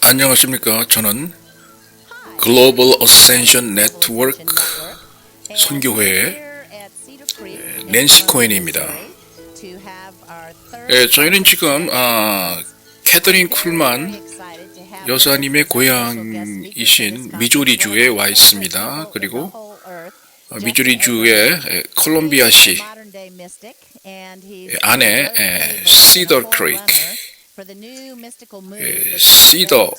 안녕하십니까. 저는 글로벌 어센션 네트워크 선교회의 낸시 코헨입니다. 저희는 지금 캐서린 쿨만 여사님의 고향이신 미주리주에 와 있습니다. 그리고 미주리주의 콜롬비아시 안에 시더 크릭, 시더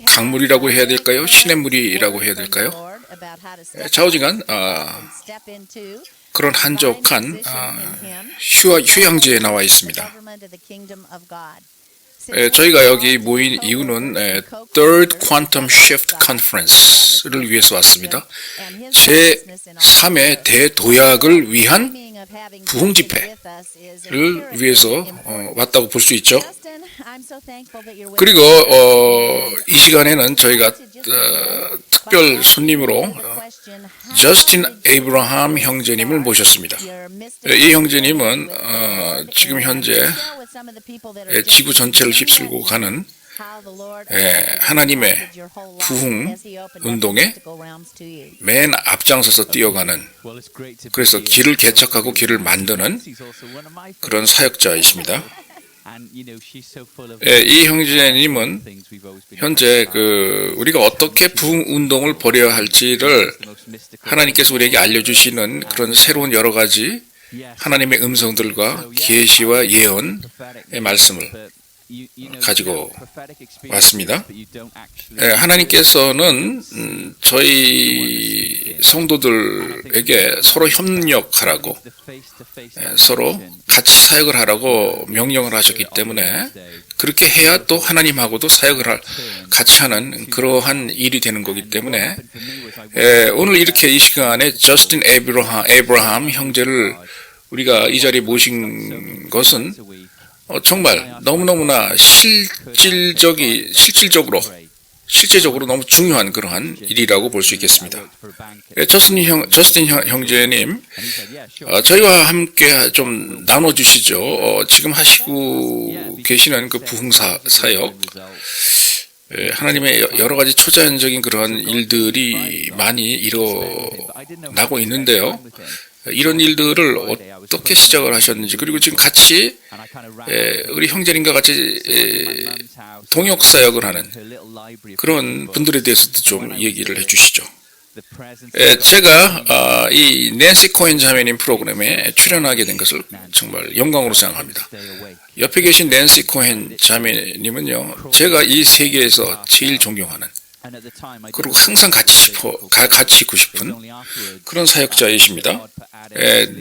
강물이라고 해야 될까요? 시냇물이라고 해야 될까요? 좌우지간 그런 한적한 휴양지에 나와 있습니다. 저희가 여기 모인 이유는 Third Quantum Shift Conference를 위해서 왔습니다. 제3의 대도약을 위한 부흥 집회를 위해서 왔다고 볼 수 있죠. 그리고 이 시간에는 저희가 특별 손님으로 저스틴 에이브러함 형제님을 모셨습니다. 이 형제님은 지금 현재 지구 전체를 휩쓸고 가는 하나님의 부흥 운동에 맨 앞장서서 뛰어가는, 그래서 길을 개척하고 길을 만드는 그런 사역자이십니다. 이 형제님은 현재 우리가 어떻게 부흥 운동을 벌여야 할지를 하나님께서 우리에게 알려주시는 그런 새로운 여러 가지 하나님의 음성들과 계시와 예언의 말씀을 가지고 왔습니다. 하나님께서는 저희 성도들에게 서로 협력하라고, 서로 같이 사역을 하라고 명령을 하셨기 때문에 그렇게 해야 또 하나님하고도 사역을 같이 하는 그러한 일이 되는 거기 때문에 오늘 이렇게 이 시간에 저스틴 에이브러함 형제를 우리가 이 자리에 모신 것은 정말 너무너무나 실질적으로 너무 중요한 그러한 일이라고 볼 수 있겠습니다. 저스틴 형제님, 저희와 함께 좀 나눠주시죠. 지금 하시고 계시는 그 부흥사 사역, 하나님의 여러 가지 초자연적인 그러한 일들이 많이 일어나고 있는데요. 이런 일들을 어떻게 시작을 하셨는지, 그리고 지금 같이 우리 형제님과 같이 동역사역을 하는 그런 분들에 대해서도 좀 얘기를 해주시죠. 제가 이 낸시 코헨 자매님 프로그램에 출연하게 된 것을 정말 영광으로 생각합니다. 옆에 계신 낸시 코헨 자매님은요, 제가 이 세계에서 제일 존경하는, 그리고 항상 같이 있고 싶은 그런 사역자이십니다.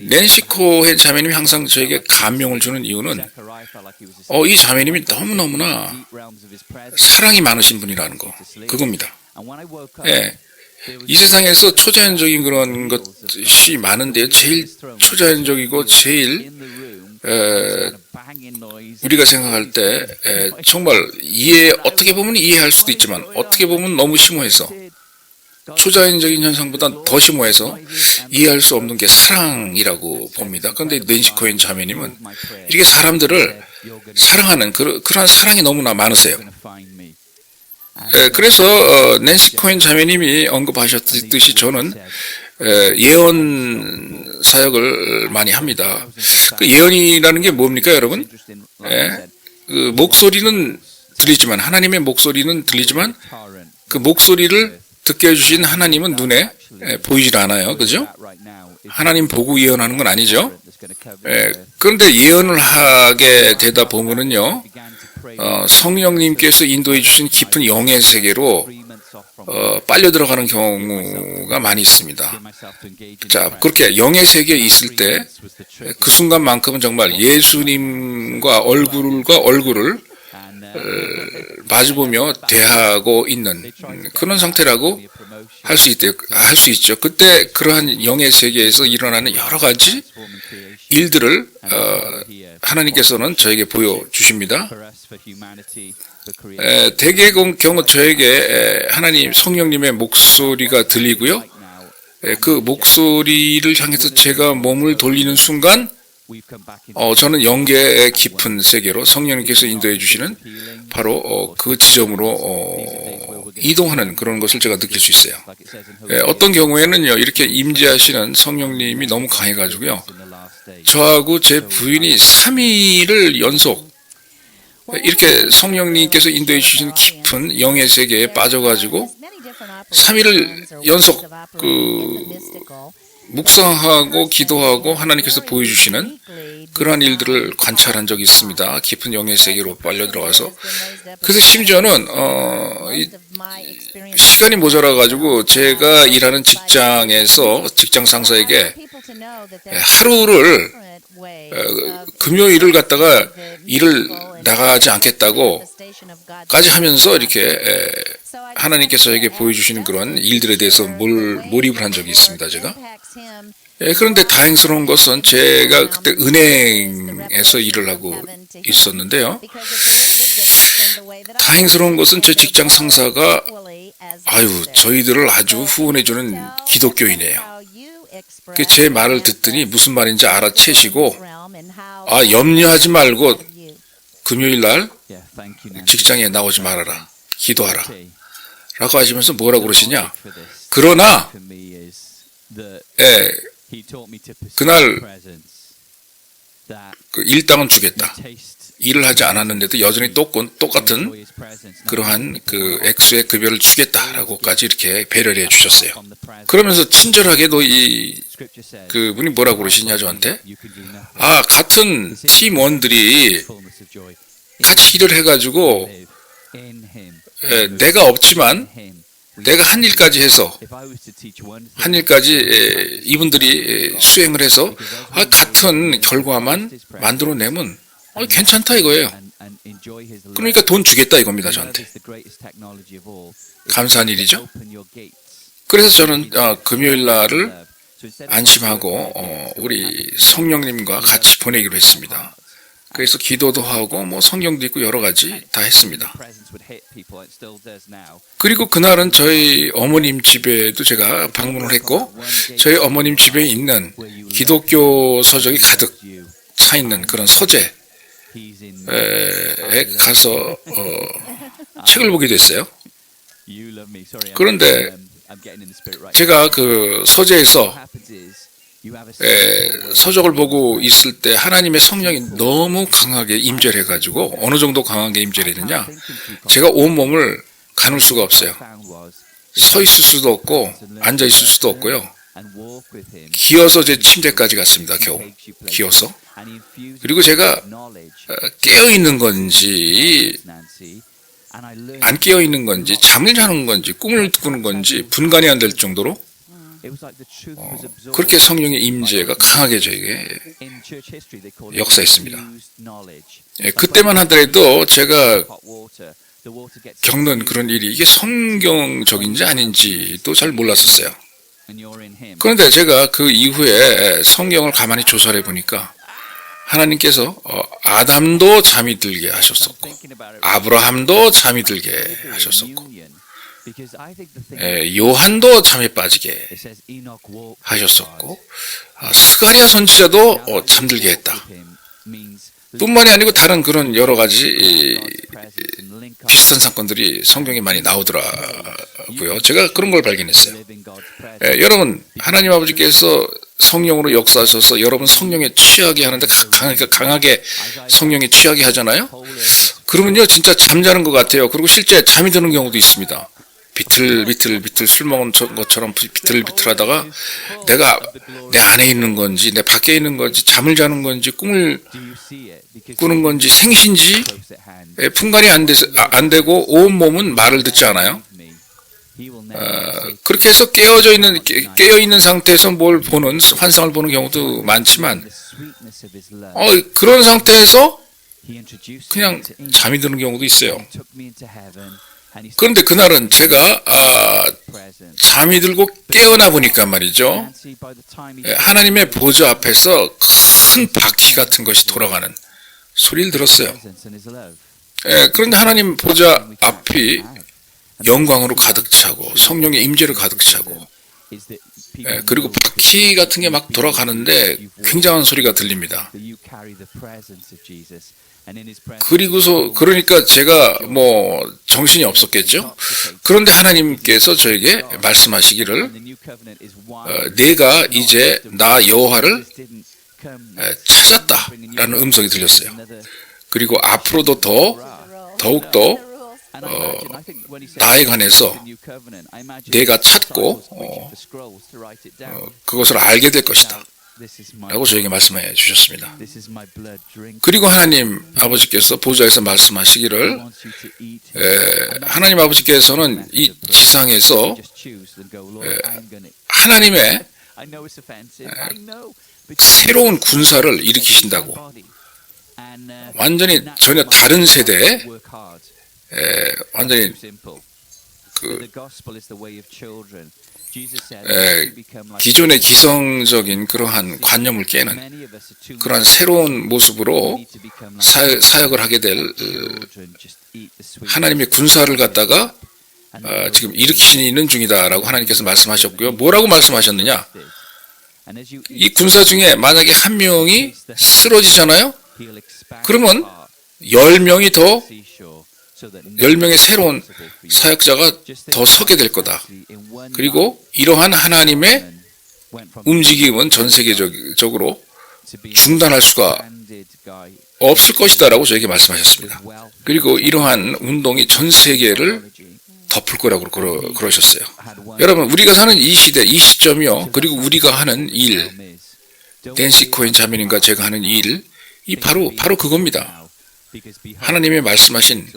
낸시 코헨 자매님이 항상 저에게 감명을 주는 이유는 이 자매님이 너무너무나 사랑이 많으신 분이라는 거, 그겁니다. 이 세상에서 초자연적인 그런 것이 많은데요, 제일 초자연적이고 제일 우리가 생각할 때 정말 어떻게 보면 이해할 수도 있지만 어떻게 보면 너무 심오해서, 초자연적인 현상보다 더 심오해서 이해할 수 없는 게 사랑이라고 봅니다. 그런데 낸시 코헨 자매님은 이렇게 사람들을 사랑하는 그러한 사랑이 너무나 많으세요. 그래서 낸시 코헨 자매님이 언급하셨듯이 저는 예언 사역을 많이 합니다. 그 예언이라는 게 뭡니까, 여러분? 그 목소리는 들리지만, 하나님의 목소리는 들리지만 그 목소리를 듣게 해주신 하나님은 눈에 보이질 않아요. 그죠? 하나님 보고 예언하는 건 아니죠. 그런데 예언을 하게 되다 보면은요, 성령님께서 인도해 주신 깊은 영의 세계로 빨려 들어가는 경우가 많이 있습니다. 자, 그렇게 영의 세계에 있을 때 그 순간만큼은 정말 예수님과 얼굴과 얼굴을 마주보며 대하고 있는 그런 상태라고 할 수 있죠. 그때 그러한 영의 세계에서 일어나는 여러 가지 일들을 하나님께서는 저에게 보여주십니다. 대개 경우 저에게 하나님 성령님의 목소리가 들리고요. 그 목소리를 향해서 제가 몸을 돌리는 순간 저는 영계의 깊은 세계로 성령님께서 인도해 주시는 바로 그 지점으로 이동하는 그런 것을 제가 느낄 수 있어요. 어떤 경우에는요, 이렇게 임재하시는 성령님이 너무 강해가지고요, 저하고 제 부인이 3일을 연속 이렇게 성령님께서 인도해 주시는 깊은 영의 세계에 빠져가지고 3일을 연속 묵상하고 기도하고 하나님께서 보여주시는 그러한 일들을 관찰한 적이 있습니다. 깊은 영의 세계로 빨려 들어가서. 그래서 심지어는 시간이 모자라 가지고 제가 일하는 직장에서 직장 상사에게 하루를 금요일을 갖다가 일을 나가지 않겠다고 까지 하면서 이렇게 하나님께서 에게 보여주시는 그런 일들에 대해서 몰입을 한 적이 있습니다. 제가. 그런데 다행스러운 것은 제가 그때 은행에서 일을 하고 있었는데요. 다행스러운 것은 제 직장 상사가 저희들을 아주 후원해주는 기독교인이에요. 제 말을 듣더니 무슨 말인지 알아채시고 염려하지 말고 금요일 날 직장에 나오지 말아라. 기도하라. 라고 하시면서 뭐라고 그러시냐. 그러나 그날 그 일당은 주겠다. 일을 하지 않았는데도 여전히 똑같은 그러한 그 액수의 급여를 주겠다라고까지 이렇게 배려를 해주셨어요. 그러면서 친절하게도 그분이 뭐라고 그러시냐 저한테, 같은 팀원들이 같이 일을 해가지고 내가 없지만 내가 한 일까지 해서 이분들이 수행을 해서 같은 결과만 만들어내면 괜찮다 이거예요. 그러니까 돈 주겠다 이겁니다. 저한테. 감사한 일이죠. 그래서 저는 금요일 날을 안심하고 우리 성령님과 같이 보내기로 했습니다. 그래서 기도도 하고 성경도 읽고 여러 가지 다 했습니다. 그리고 그날은 저희 어머님 집에도 제가 방문을 했고, 저희 어머님 집에 있는 기독교 서적이 가득 차 있는 그런 서재에 가서 책을 보게 됐어요. 그런데 제가 그 서재에서 서적을 보고 있을 때 하나님의 성령이 너무 강하게 임재를 해가지고, 어느 정도 강하게 임재를 했느냐, 제가 온몸을 가눌 수가 없어요. 서 있을 수도 없고 앉아 있을 수도 없고요. 기어서 제 침대까지 갔습니다. 겨우 기어서. 그리고 제가 깨어 있는 건지 안 깨어 있는 건지 잠을 자는 건지 꿈을 꾸는 건지 분간이 안 될 정도로 그렇게 성령의 임재가 강하게 저에게 역사했습니다. 그때만 하더라도 제가 겪는 그런 일이 이게 성경적인지 아닌지도 잘 몰랐었어요. 그런데 제가 그 이후에 성경을 가만히 조사해 보니까 하나님께서 아담도 잠이 들게 하셨었고, 아브라함도 잠이 들게 하셨었고, 요한도 잠에 빠지게 하셨었고, 스가랴 선지자도 잠들게 했다. 뿐만이 아니고 다른 그런 여러 가지 비슷한 사건들이 성경에 많이 나오더라고요. 제가 그런 걸 발견했어요. 여러분, 하나님 아버지께서 성령으로 역사하셔서 여러분 성령에 취하게 하는데 강하게 성령에 취하게 하잖아요. 그러면요 진짜 잠자는 것 같아요. 그리고 실제 잠이 드는 경우도 있습니다. 비틀비틀 술 먹은 것처럼 비틀비틀하다가 내가 내 안에 있는 건지 내 밖에 있는 건지 잠을 자는 건지 꿈을 꾸는 건지 생신지 분간이 안 되고 온 몸은 말을 듣지 않아요. 그렇게 해서 깨어 있는 상태에서 뭘 보는 환상을 보는 경우도 많지만 그런 상태에서 그냥 잠이 드는 경우도 있어요. 그런데 그날은 제가 잠이 들고 깨어나 보니까 말이죠, 하나님의 보좌 앞에서 큰 바퀴 같은 것이 돌아가는 소리를 들었어요. 그런데 하나님 보좌 앞이 영광으로 가득 차고 성령의 임재로 가득 차고 그리고 바퀴 같은 게 막 돌아가는데 굉장한 소리가 들립니다. 그리고서 그러니까 제가 뭐 정신이 없었겠죠. 그런데 하나님께서 저에게 말씀하시기를 내가 이제 나 여호와를 찾았다라는 음성이 들렸어요. 그리고 앞으로도 더욱더 나에 관해서 내가 찾고 그것을 알게 될 것이다 라고 저에게 말씀해 주셨습니다. 그리고 하나님 아버지께서 보좌에서 말씀하시기를 하나님 아버지께서는 이 지상에서 하나님의 새로운 군사를 일으키신다고, 완전히 전혀 다른 세대에 완전히 기존의 기성적인 그러한 관념을 깨는 그러한 새로운 모습으로 사역을 하게 될 하나님의 군사를 갖다가 지금 일으키시는 중이다라고 하나님께서 말씀하셨고요. 뭐라고 말씀하셨느냐? 이 군사 중에 만약에 한 명이 쓰러지잖아요? 그러면 10명이 더 10명의 새로운 사역자가 더 서게 될 거다. 그리고 이러한 하나님의 움직임은 전 세계적으로 중단할 수가 없을 것이다라고 저에게 말씀하셨습니다. 그리고 이러한 운동이 전 세계를 덮을 거라고 그러셨어요. 여러분, 우리가 사는 이 시대, 이 시점이요. 그리고 우리가 하는 일, 댄시 코엔 자매님과 제가 하는 일, 이 바로 그겁니다. 하나님이 말씀하신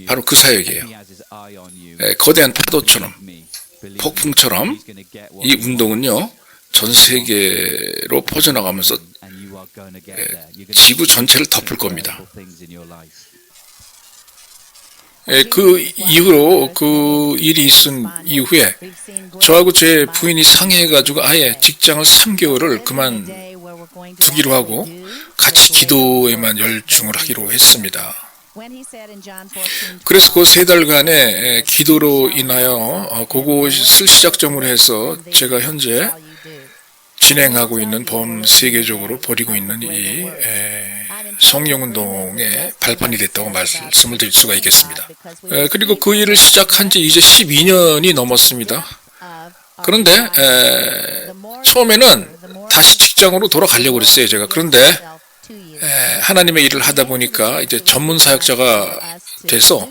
바로 그 사역이에요. 거대한 파도처럼, 폭풍처럼 이 운동은요, 전 세계로 퍼져나가면서 지구 전체를 덮을 겁니다. 그 이후로 그 일이 있은 이후에 저하고 제 부인이 상의해가지고 아예 직장을 3개월을 그만두기로 하고 같이 기도에만 열중을 하기로 했습니다. 그래서 그 3달간의 기도로 인하여 그것을 시작점으로 해서 제가 현재 진행하고 있는 세계적으로 벌이고 있는 이 성령운동의 발판이 됐다고 말씀을 드릴 수가 있겠습니다. 그리고 그 일을 시작한 지 이제 12년이 넘었습니다. 그런데 처음에는 다시 직장으로 돌아가려고 그랬어요, 제가. 그런데 하나님의 일을 하다 보니까 이제 전문 사역자가 돼서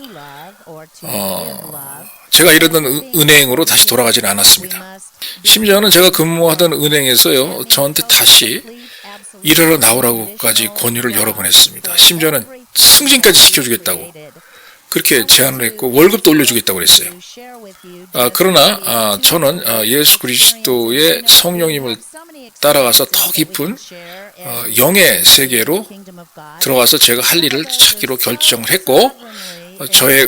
제가 일하던 은행으로 다시 돌아가지는 않았습니다. 심지어는 제가 근무하던 은행에서요, 저한테 다시 일하러 나오라고까지 권유를 여러 번 했습니다. 심지어는 승진까지 시켜주겠다고 그렇게 제안을 했고 월급도 올려주겠다고 그랬어요. 그러나 저는 예수 그리스도의 성령님을 따라가서 더 깊은 영의 세계로 들어가서 제가 할 일을 찾기로 결정을 했고 저의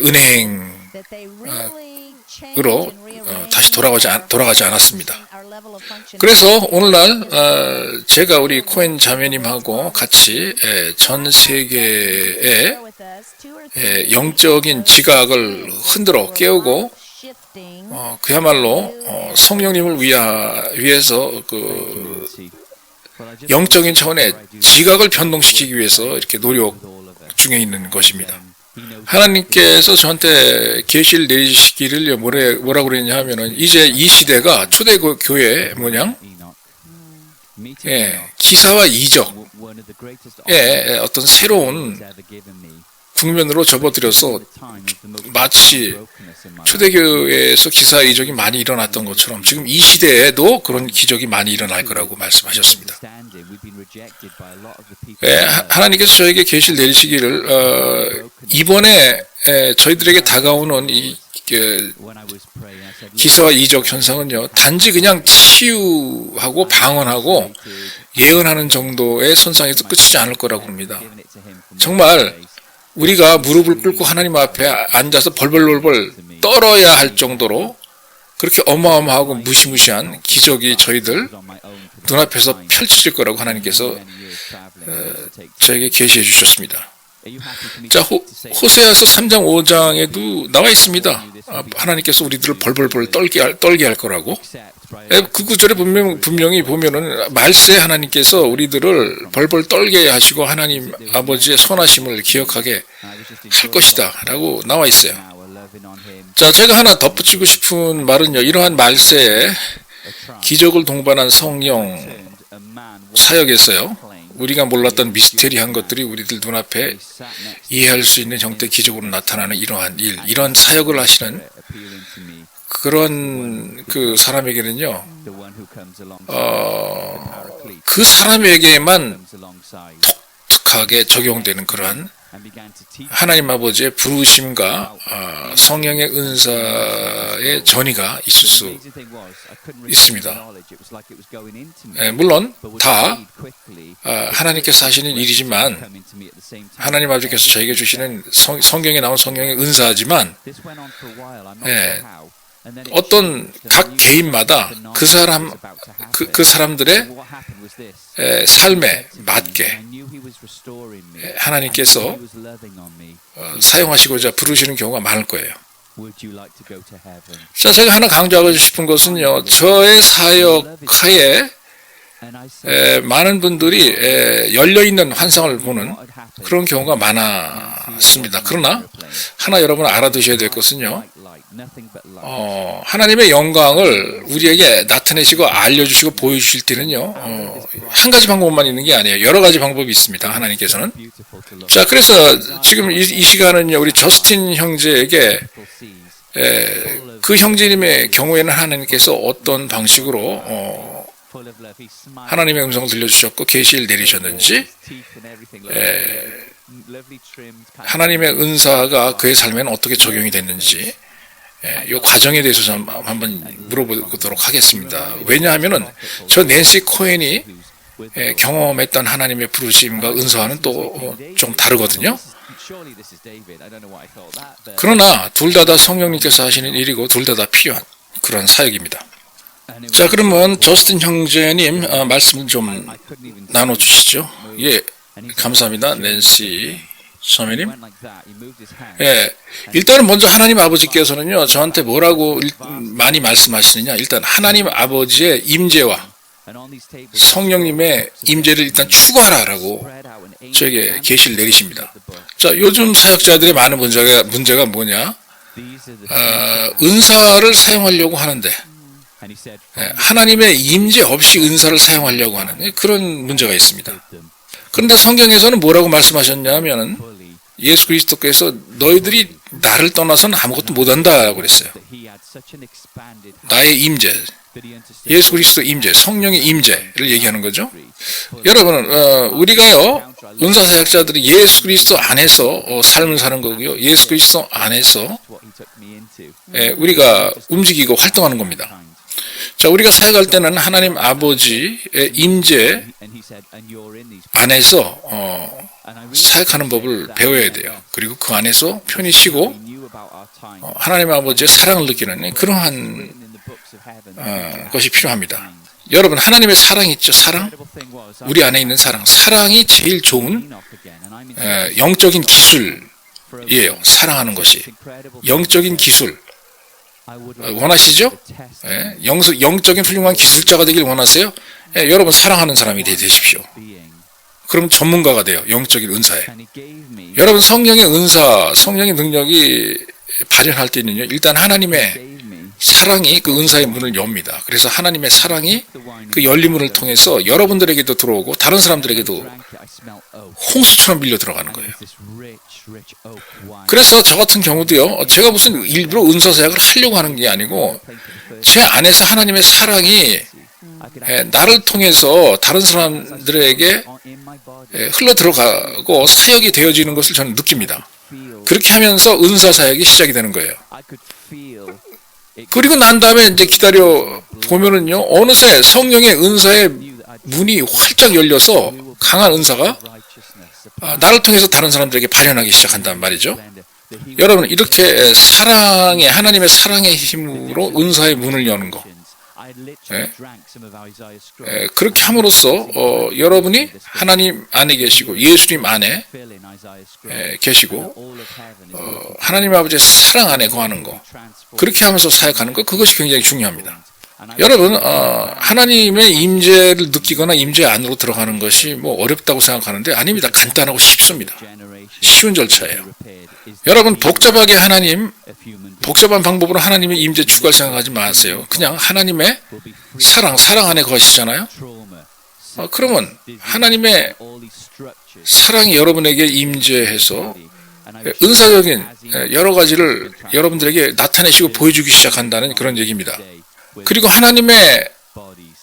은행으로 다시 돌아가지 않았습니다. 그래서 오늘날 제가 우리 코엔 자매님하고 같이 전 세계의 영적인 지각을 흔들어 깨우고 그야말로 성령님을 위해서 그 영적인 차원의 지각을 변동시키기 위해서 이렇게 노력 중에 있는 것입니다. 하나님께서 저한테 계시를 내리시기를 뭐라고 그랬냐 하면은 이제 이 시대가 초대교회 모양 기사와 이적의 어떤 새로운 국면으로 접어들여서 마치 초대교회에서 기사 이적이 많이 일어났던 것처럼 지금 이 시대에도 그런 기적이 많이 일어날 거라고 말씀하셨습니다. 하나님께서 저에게 계시를 내리시기를 이번에 저희들에게 다가오는 이 기사와 이적 현상은요, 단지 그냥 치유하고 방언하고 예언하는 정도의 손상에서 끝이지 않을 거라고 합니다. 정말 우리가 무릎을 꿇고 하나님 앞에 앉아서 벌벌벌 떨어야 할 정도로 그렇게 어마어마하고 무시무시한 기적이 저희들 눈앞에서 펼쳐질 거라고 하나님께서 저에게 계시해 주셨습니다. 자, 호세아서 3장 5장에도 나와 있습니다. 하나님께서 우리들을 벌벌벌 떨게 할 거라고. 그 구절에 분명히 보면은 말세 하나님께서 우리들을 벌벌 떨게 하시고 하나님 아버지의 선하심을 기억하게 할 것이다 라고 나와 있어요. 자, 제가 하나 덧붙이고 싶은 말은요, 이러한 말세에 기적을 동반한 성령 사역에서요, 우리가 몰랐던 미스테리한 것들이 우리들 눈앞에 이해할 수 있는 형태 기적으로 나타나는 이러한 일, 이런 사역을 하시는 그런 그 사람에게는요, 그 사람에게만 독특하게 적용되는 그러한 하나님 아버지의 부르심과 성령의 은사의 전이가 있을 수 있습니다. 물론 다 하나님께서 하시는 일이지만, 하나님 아버지께서 저에게 주시는 성경에 나온 성령의 은사지만, 어떤 각 개인마다 그 사람들의 삶에 맞게 하나님께서 사용하시고자 부르시는 경우가 많을 거예요. 자, 제가 하나 강조하고 싶은 것은요, 저의 사역하에 많은 분들이 열려있는 환상을 보는 그런 경우가 많았습니다. 그러나 하나 여러분 알아두셔야 될 것은요, 하나님의 영광을 우리에게 나타내시고 알려주시고 보여주실 때는요, 한 가지 방법만 있는 게 아니에요. 여러 가지 방법이 있습니다. 하나님께서는. 자, 그래서 지금 이 시간은요, 우리 저스틴 형제에게 그 형제님의 경우에는 하나님께서 어떤 방식으로 하나님의 음성을 들려주셨고 계시를 내리셨는지, 하나님의 은사가 그의 삶에는 어떻게 적용이 됐는지, 이 과정에 대해서 좀 한번 물어보도록 하겠습니다. 왜냐하면은 저 낸시 코헨이 경험했던 하나님의 부르심과 은사와는 또 좀 다르거든요. 그러나 둘 다 성령님께서 하시는 일이고 둘 다 필요한 그런 사역입니다. 자, 그러면 저스틴 형제님 말씀을 좀 나눠주시죠. 예, 감사합니다. 낸시 선배님. 예, 일단은 먼저 하나님 아버지께서는요, 저한테 뭐라고 많이 말씀하시느냐, 일단 하나님 아버지의 임재와 성령님의 임재를 일단 추구하라라고 저에게 계시를 내리십니다. 자, 요즘 사역자들의 많은 문제가 뭐냐, 은사를 사용하려고 하는데 하나님의 임재 없이 은사를 사용하려고 하는 그런 문제가 있습니다. 그런데 성경에서는 뭐라고 말씀하셨냐면은, 예수 그리스도께서 너희들이 나를 떠나서는 아무것도 못한다고 그랬어요. 나의 임재, 예수 그리스도 임재, 성령의 임재를 얘기하는 거죠. 여러분, 우리가요, 은사 사역자들이 예수 그리스도 안에서 삶을 사는 거고요, 예수 그리스도 안에서 우리가 움직이고 활동하는 겁니다. 자, 우리가 사역할 때는 하나님 아버지의 임재 안에서 사역하는 법을 배워야 돼요. 그리고 그 안에서 편히 쉬고 하나님 아버지의 사랑을 느끼는 그러한 것이 필요합니다. 여러분, 하나님의 사랑 있죠? 사랑? 우리 안에 있는 사랑. 사랑이 제일 좋은 영적인 기술이에요. 사랑하는 것이. 영적인 기술. 원하시죠? 예, 영적인 훌륭한 기술자가 되길 원하세요? 예, 여러분 사랑하는 사람이 되십시오. 그럼 전문가가 돼요. 영적인 은사에. 여러분 성령의 은사, 성령의 능력이 발현할 때는요, 일단 하나님의 사랑이 그 은사의 문을 엽니다. 그래서 하나님의 사랑이 그 열린 문을 통해서 여러분들에게도 들어오고 다른 사람들에게도 홍수처럼 밀려 들어가는 거예요. 그래서 저 같은 경우도요, 제가 무슨 일부러 은사 사역을 하려고 하는 게 아니고 제 안에서 하나님의 사랑이 나를 통해서 다른 사람들에게 흘러 들어가고 사역이 되어지는 것을 저는 느낍니다. 그렇게 하면서 은사 사역이 시작이 되는 거예요. 그리고 난 다음에 이제 기다려 보면은요, 어느새 성령의 은사의 문이 활짝 열려서 강한 은사가 나를 통해서 다른 사람들에게 발현하기 시작한단 말이죠. 여러분, 이렇게 사랑의, 하나님의 사랑의 힘으로 은사의 문을 여는 거, 그렇게 함으로써 여러분이 하나님 안에 계시고 예수님 안에 계시고 하나님 아버지의 사랑 안에 거하는 거, 그렇게 하면서 사역하는 거, 그것이 굉장히 중요합니다. 여러분, 하나님의 임재를 느끼거나 임재 안으로 들어가는 것이 뭐 어렵다고 생각하는데 아닙니다. 간단하고 쉽습니다. 쉬운 절차예요. 여러분, 복잡한 방법으로 하나님의 임재 추구할 생각하지 마세요. 그냥 하나님의 사랑 안에 거하시잖아요. 그러면 하나님의 사랑이 여러분에게 임재해서 은사적인 여러 가지를 여러분들에게 나타내시고 보여주기 시작한다는 그런 얘기입니다. 그리고 하나님의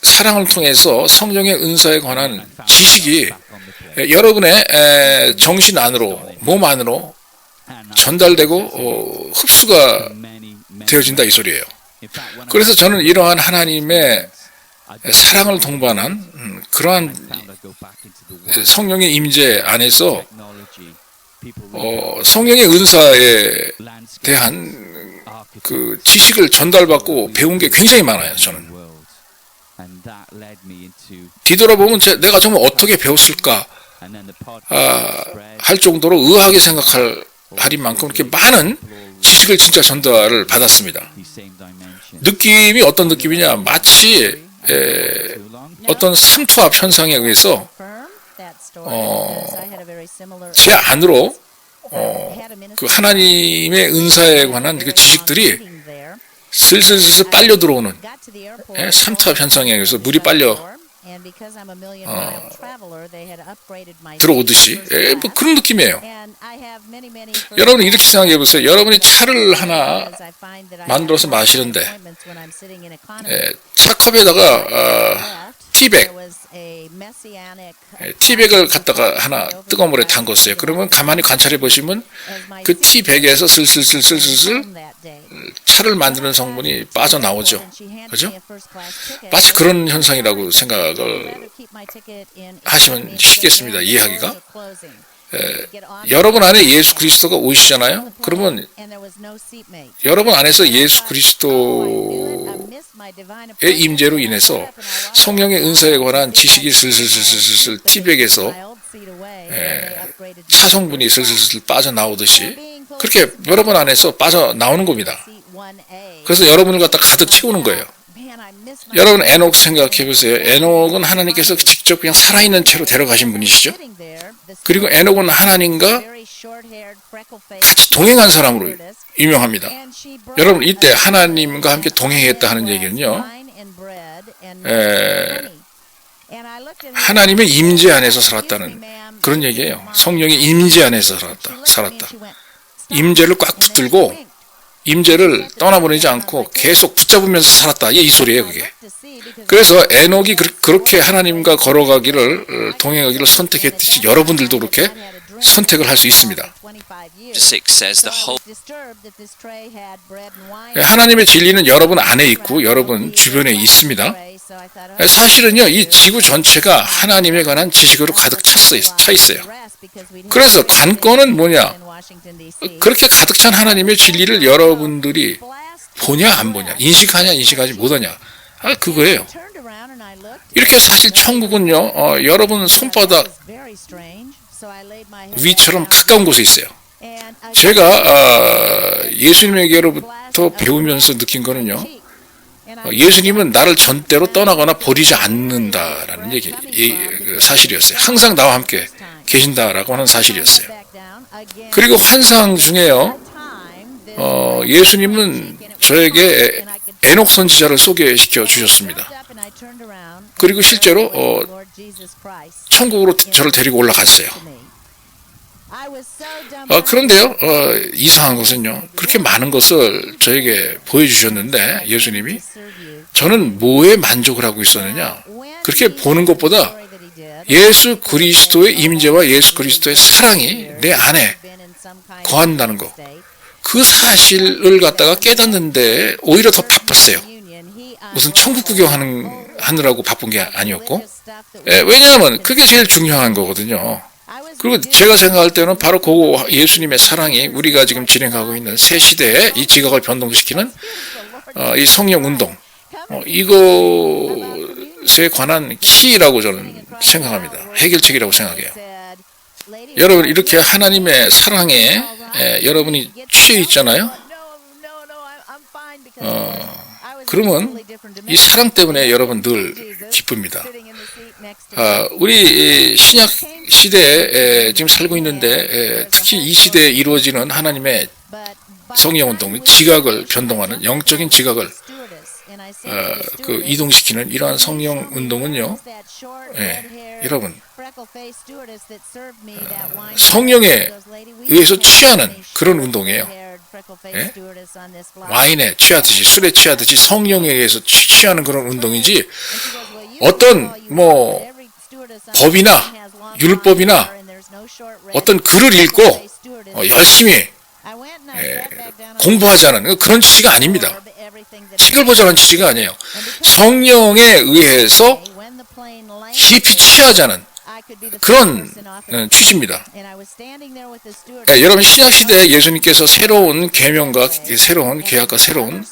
사랑을 통해서 성령의 은사에 관한 지식이 여러분의 정신 안으로, 몸 안으로 전달되고 흡수가 되어진다 이 소리예요. 그래서 저는 이러한 하나님의 사랑을 동반한 그러한 성령의 임재 안에서 성령의 은사에 대한 그 지식을 전달받고 배운 게 굉장히 많아요. 저는 뒤돌아보면 내가 정말 어떻게 배웠을까 할 정도로 의아하게 생각할 만큼 이렇게 많은 지식을 진짜 전달을 받았습니다. 느낌이 어떤 느낌이냐, 마치 어떤 삼투압 현상에 의해서 제 안으로 그 하나님의 은사에 관한 그 지식들이 슬슬 빨려 들어오는 삼투압 현상에 의해서 물이 빨려 들어오듯이 뭐 그런 느낌이에요. 여러분 이렇게 생각해 보세요. 여러분이 차를 하나 만들어서 마시는데 차 컵에다가 티백을 갖다가 하나 뜨거운 물에 담궜어요. 그러면 가만히 관찰해 보시면 그 티백에서 슬슬 차를 만드는 성분이 빠져나오죠. 그죠? 마치 그런 현상이라고 생각을 하시면 쉽겠습니다. 이해하기가. 여러분 안에 예수 그리스도가 오시잖아요. 그러면 여러분 안에서 예수 그리스도의 임재로 인해서 성령의 은사에 관한 지식이 슬슬 티백에서 차 성분이 슬슬 빠져나오듯이 그렇게 여러분 안에서 빠져나오는 겁니다. 그래서 여러분을 갖다 가득 채우는 거예요. 여러분 에녹 생각해 보세요. 에녹은 하나님께서 직접 그냥 살아있는 채로 데려가신 분이시죠. 그리고 에녹은 하나님과 같이 동행한 사람으로 유명합니다. 여러분 이때 하나님과 함께 동행했다 하는 얘기는요, 하나님의 임재 안에서 살았다는 그런 얘기예요. 성령의 임재 안에서 살았다. 임재를 꽉 붙들고 임재를 떠나보내지 않고 계속 붙잡으면서 살았다. 이 소리예요, 그게. 그래서 에녹이 그렇게 하나님과 걸어가기를, 동행하기를 선택했듯이 여러분들도 그렇게 선택을 할 수 있습니다. 하나님의 진리는 여러분 안에 있고 여러분 주변에 있습니다. 사실은요, 이 지구 전체가 하나님에 관한 지식으로 가득 차 있어요. 그래서 관건은 뭐냐? 그렇게 가득 찬 하나님의 진리를 여러분들이 보냐 안 보냐, 인식하냐 인식하지 못하냐, 그거예요. 이렇게 사실 천국은요, 여러분 손바닥 위처럼 가까운 곳에 있어요. 제가 예수님에게로부터 배우면서 느낀 거는요, 예수님은 나를 전대로 떠나거나 버리지 않는다라는 사실이었어요. 항상 나와 함께 계신다라고 하는 사실이었어요. 그리고 환상 중에요, 예수님은 저에게 에녹 선지자를 소개시켜 주셨습니다. 그리고 실제로 천국으로 저를 데리고 올라갔어요. 그런데요, 이상한 것은요, 그렇게 많은 것을 저에게 보여주셨는데 예수님이, 저는 뭐에 만족을 하고 있었느냐, 그렇게 보는 것보다 예수 그리스도의 임재와 예수 그리스도의 사랑이 내 안에 거한다는 것, 그 사실을 갖다가 깨닫는데 오히려 더 바빴어요. 무슨 천국 구경하느라고 바쁜 게 아니었고, 왜냐하면 그게 제일 중요한 거거든요. 그리고 제가 생각할 때는 바로 그 예수님의 사랑이 우리가 지금 진행하고 있는 새 시대에 이 지각을 변동시키는 이 성령 운동, 이것에 관한 키라고 저는 생각합니다. 해결책이라고 생각해요. 여러분 이렇게 하나님의 사랑에 여러분이 취해 있잖아요. 그러면 이 사랑 때문에 여러분 늘 기쁩니다. 우리 신약 시대에 지금 살고 있는데 특히 이 시대에 이루어지는 하나님의 성령운동, 지각을 변동하는 영적인 지각을 이동시키는 이러한 성령운동은요, 여러분 성령에 의해서 취하는 그런 운동이에요. 와인에 취하듯이 술에 취하듯이 성령에 의해서 취하는 그런 운동이지 어떤 법이나 율법이나 어떤 글을 읽고 열심히 공부하지 않은 그런 취지가 아닙니다. 책을 보자는 취지가 아니에요. 성령에 의해서 깊이 취하자는 그런 취지입니다. 여러분 신약시대에 예수님께서 새로운 계명과 새로운 계약과 새로운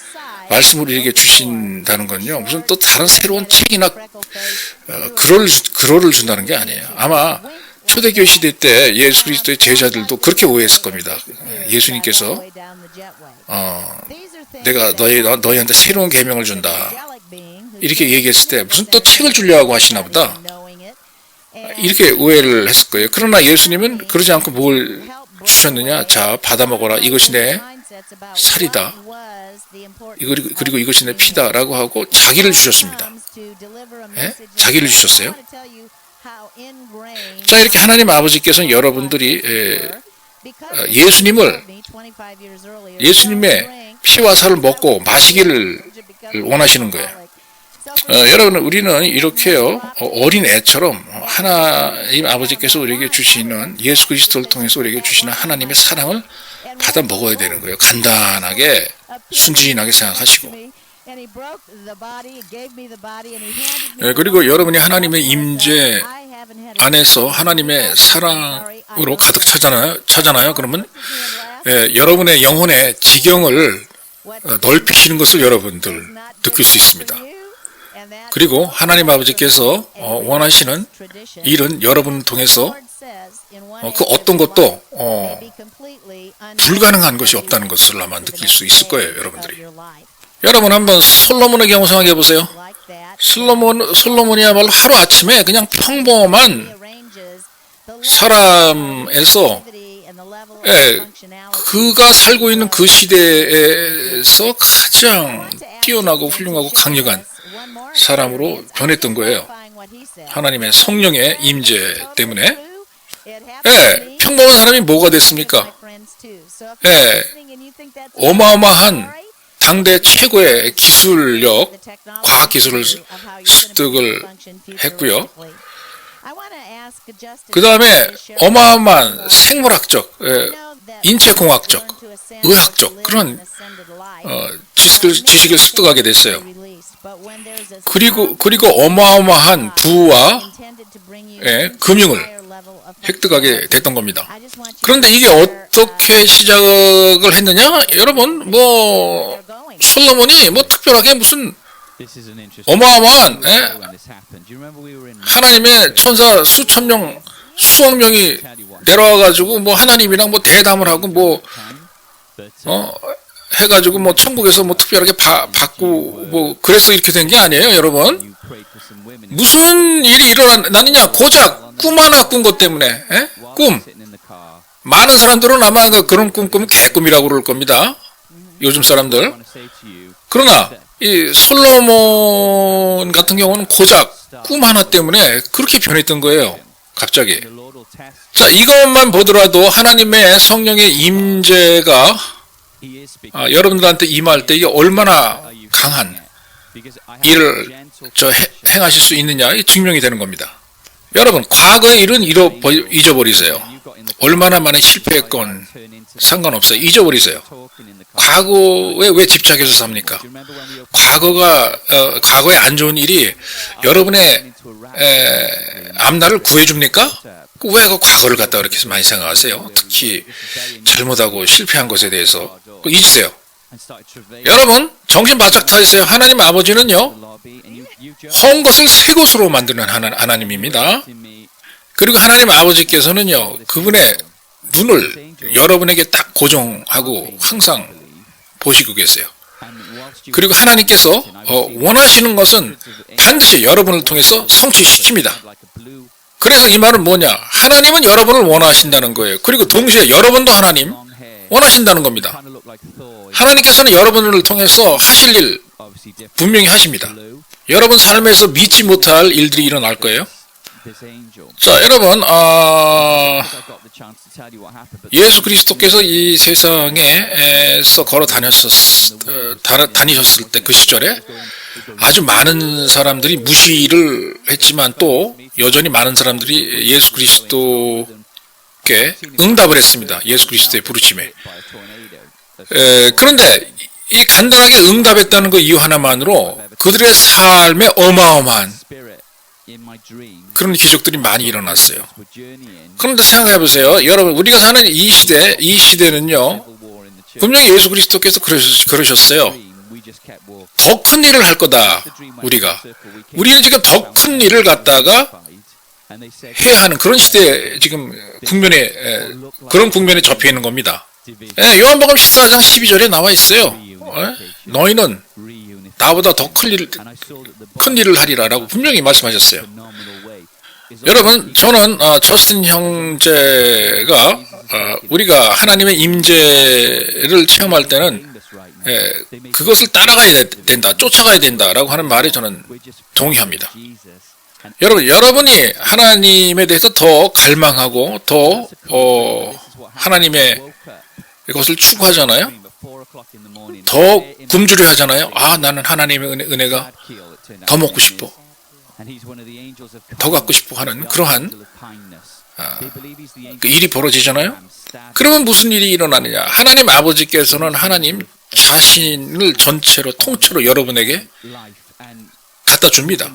말씀을 우리에게 주신다는 건요, 무슨 또 다른 새로운 책이나 글을 준다는 게 아니에요. 아마 초대교회 시대 때 예수 그리스도의 제자들도 그렇게 오해했을 겁니다. 예수님께서 내가 너희한테 새로운 계명을 준다 이렇게 얘기했을 때 무슨 또 책을 주려고 하시나 보다 이렇게 오해를 했을 거예요. 그러나 예수님은 그러지 않고 뭘 주셨느냐? 자, 받아 먹어라. 이것이 내 살이다. 그리고 이것이 내 피다라고 하고 자기를 주셨습니다. 자기를 주셨어요. 자, 이렇게 하나님 아버지께서는 여러분들이 예수님의 피와 살을 먹고 마시기를 원하시는 거예요. 여러분, 우리는 이렇게요, 어린 애처럼 하나님 아버지께서 우리에게 주시는 예수 그리스도를 통해서 우리에게 주시는 하나님의 사랑을 받아 먹어야 되는 거예요. 간단하게 순진하게 생각하시고. 그리고 여러분이 하나님의 임재 안에서 하나님의 사랑으로 가득 차잖아요. 그러면 여러분의 영혼의 지경을 넓히시는 것을 여러분들 느낄 수 있습니다. 그리고 하나님 아버지께서 원하시는 일은 여러분을 통해서 그 어떤 것도 불가능한 것이 없다는 것을 아마 느낄 수 있을 거예요. 여러분들이. 여러분 한번 솔로몬의 경우 생각해 보세요. 솔로몬이야말로 하루아침에 그냥 평범한 사람에서 그가 살고 있는 그 시대에서 가장 뛰어나고 훌륭하고 강력한 사람으로 변했던 거예요. 하나님의 성령의 임재 때문에. 평범한 사람이 뭐가 됐습니까? 어마어마한 당대 최고의 기술력, 과학기술을 습득을 했고요. 그 다음에 어마어마한 생물학적, 인체공학적, 의학적 그런 지식을 습득하게 됐어요. 그리고 어마어마한 부와 금융을 획득하게 됐던 겁니다. 그런데 이게 어떻게 시작을 했느냐? 여러분, 솔로몬이 특별하게 무슨 어마어마한 하나님의 천사 수천 명, 수억 명이 내려와가지고 하나님이랑 대담을 하고 해가지고 천국에서 특별하게 받고 그래서 이렇게 된 게 아니에요, 여러분. 무슨 일이 일어났느냐? 고작 꿈 하나 꾼 것 때문에. 꿈. 많은 사람들은 아마 그런 꿈 꾸면 개꿈이라고 그럴 겁니다. 요즘 사람들. 그러나 이 솔로몬 같은 경우는 고작 꿈 하나 때문에 그렇게 변했던 거예요. 갑자기. 자, 이것만 보더라도 하나님의 성령의 임재가 여러분들한테 임할 때 이게 얼마나 강한 일을 행하실 수 있느냐 증명이 되는 겁니다. 여러분, 과거의 일은 잊어버리세요. 얼마나 많이 실패했건 상관없어요. 잊어버리세요. 과거에 왜 집착해서 삽니까? 과거에 안 좋은 일이 여러분의 앞날을 구해줍니까? 왜 그 과거를 갖다 그렇게 많이 생각하세요? 특히 잘못하고 실패한 것에 대해서 잊으세요. 여러분, 정신 바짝 차리세요. 하나님 아버지는요, 헛 것을 새 것으로 만드는 하나님입니다. 그리고 하나님 아버지께서는요, 그분의 눈을 여러분에게 딱 고정하고 항상 보시고 계세요. 그리고 하나님께서 원하시는 것은 반드시 여러분을 통해서 성취시킵니다. 그래서 이 말은 뭐냐? 하나님은 여러분을 원하신다는 거예요. 그리고 동시에 여러분도 하나님 원하신다는 겁니다. 하나님께서는 여러분을 통해서 하실 일 분명히 하십니다. 여러분 삶에서 믿지 못할 일들이 일어날 거예요. 자, 여러분, 예수 그리스도께서 이 세상에서 걸어 다니셨을 때 그 시절에 아주 많은 사람들이 무시를 했지만 또 여전히 많은 사람들이 예수 그리스도께 응답을 했습니다. 예수 그리스도의 부르심에. 그런데 이 간단하게 응답했다는 그 이유 하나만으로 그들의 삶에 어마어마한 그런 기적들이 많이 일어났어요. 그런데 생각해 보세요. 여러분, 우리가 사는 이 시대는요, 분명히 예수 그리스도께서 그러셨어요. 더 큰 일을 할 거다, 우리는 지금 더 큰 일을 갖다가 해야 하는 그런 시대에 지금 그런 국면에 접해 있는 겁니다. 요한복음 14장 12절에 나와 있어요. 너희는 나보다 더 큰 일을 하리라라고 분명히 말씀하셨어요. 여러분, 저는 저스틴 형제가 우리가 하나님의 임재를 체험할 때는 그것을 따라가야 된다, 쫓아가야 된다라고 하는 말에 저는 동의합니다. 여러분이 하나님에 대해서 더 갈망하고 더 하나님의 것을 추구하잖아요. 더 굶주려 하잖아요. 나는 하나님의 은혜가 더 먹고 싶어, 더 갖고 싶어 하는 그러한 그 일이 벌어지잖아요. 그러면 무슨 일이 일어나느냐? 하나님 아버지께서는 하나님 자신을 전체로 통째로 여러분에게 갖다 줍니다.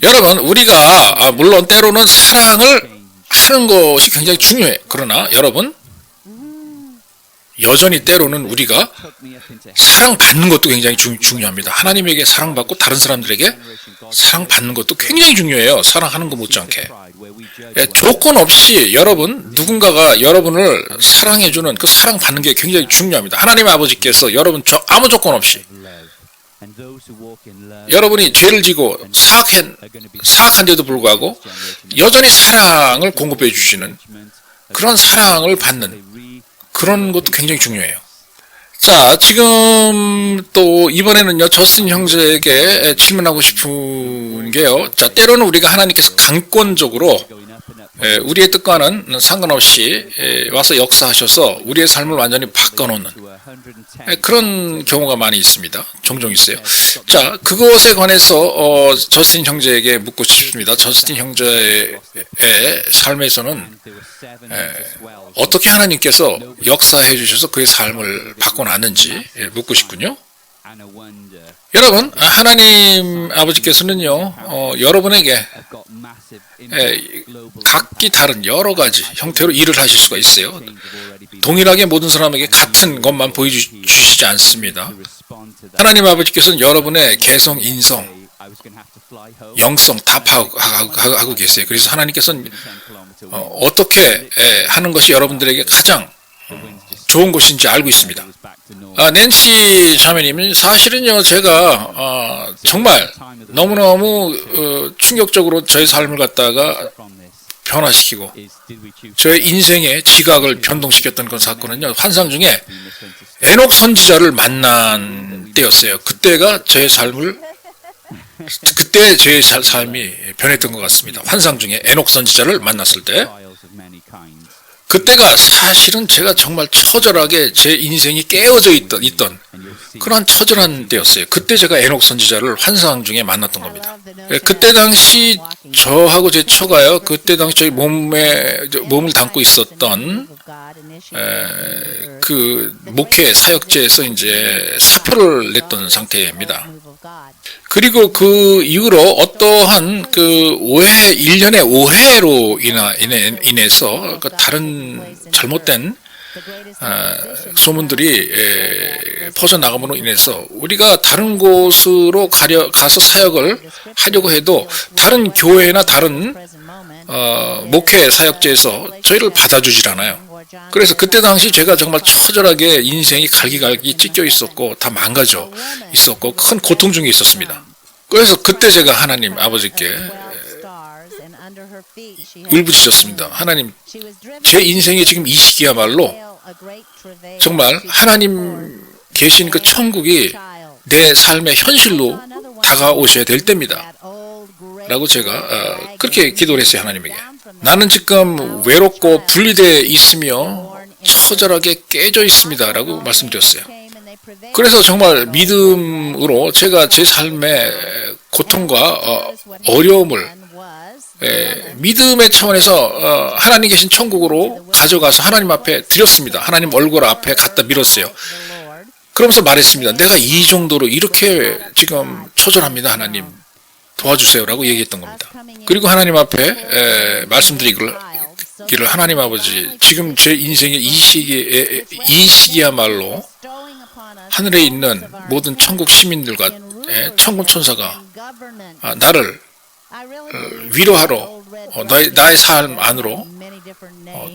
여러분, 우리가 물론 때로는 사랑을 하는 것이 굉장히 중요해. 그러나 여러분, 여전히 때로는 우리가 사랑받는 것도 굉장히 중요합니다. 하나님에게 사랑받고 다른 사람들에게 사랑받는 것도 굉장히 중요해요. 사랑하는 것 못지않게. 조건 없이 누군가가 여러분을 사랑해주는 그 사랑받는 게 굉장히 중요합니다. 하나님 아버지께서 여러분 아무 조건 없이 여러분이 죄를 지고 사악한데도 불구하고 여전히 사랑을 공급해 주시는 그런 사랑을 받는 그런 것도 굉장히 중요해요. 자, 지금 또 이번에는요, 저스틴 형제에게 질문하고 싶은 게요. 자, 때로는 우리가 하나님께서 강권적으로 우리의 뜻과는 상관없이 와서 역사하셔서 우리의 삶을 완전히 바꿔놓는 그런 경우가 많이 있습니다. 종종 있어요. 자, 그것에 관해서 저스틴 형제에게 묻고 싶습니다. 저스틴 형제의 삶에서는 어떻게 하나님께서 역사해 주셔서 그의 삶을 바꿔놨는지 묻고 싶군요. 여러분, 하나님 아버지께서는요, 여러분에게 각기 다른 여러 가지 형태로 일을 하실 수가 있어요. 동일하게 모든 사람에게 같은 것만 보여주시지 않습니다. 하나님 아버지께서는 여러분의 개성, 인성, 영성 다 파악하고 계세요. 그래서 하나님께서는 어떻게 하는 것이 여러분들에게 가장 좋은 것인지 알고 있습니다. 낸시 자매님은 사실은요, 제가 정말 너무너무 충격적으로 저의 삶을 갖다가 변화시키고 저의 인생의 지각을 변동시켰던 그 사건은요, 환상 중에 에녹 선지자를 만난 때였어요. 그때 저의 삶이 변했던 것 같습니다. 환상 중에 에녹 선지자를 만났을 때, 그때가 사실은 제가 정말 처절하게 제 인생이 깨어져 있던 그러한 처절한 때였어요. 그때 제가 에녹 선지자를 환상 중에 만났던 겁니다. 그때 당시 저하고 제 처가요, 그때 당시 저희 몸을 담고 있었던 그 목회 사역제에서 이제 사표를 냈던 상태입니다. 그리고 그 이후로 어떠한 그 일련의 오해로 인해서 그 다른 잘못된 소문들이 퍼져나감으로 인해서 우리가 다른 곳으로 가서 사역을 하려고 해도 다른 교회나 다른 목회 사역제에서 저희를 받아주질 않아요. 그래서 그때 당시 제가 정말 처절하게 인생이 갈기갈기 찢겨 있었고 다 망가져 있었고 큰 고통 중에 있었습니다. 그래서 그때 제가 하나님 아버지께 울부짖었습니다. 하나님, 제 인생의 지금 이 시기야말로 정말 하나님 계신 그 천국이 내 삶의 현실로 다가오셔야 될 때입니다. 라고 제가 그렇게 기도를 했어요. 하나님에게. 나는 지금 외롭고 분리되어 있으며 처절하게 깨져 있습니다. 라고 말씀드렸어요. 그래서 정말 믿음으로 제가 제 삶의 고통과 어려움을 믿음의 차원에서 하나님 계신 천국으로 가져가서 하나님 앞에 드렸습니다. 하나님 얼굴 앞에 갖다 밀었어요. 그러면서 말했습니다. 내가 이 정도로 이렇게 지금 처절합니다. 하나님 도와주세요. 라고 얘기했던 겁니다. 그리고 하나님 앞에 말씀드리기를 하나님 아버지, 지금 제 인생의 이 시기야말로 하늘에 있는 모든 천국 시민들과 천군 천사가 나를 위로하러 나의 삶 안으로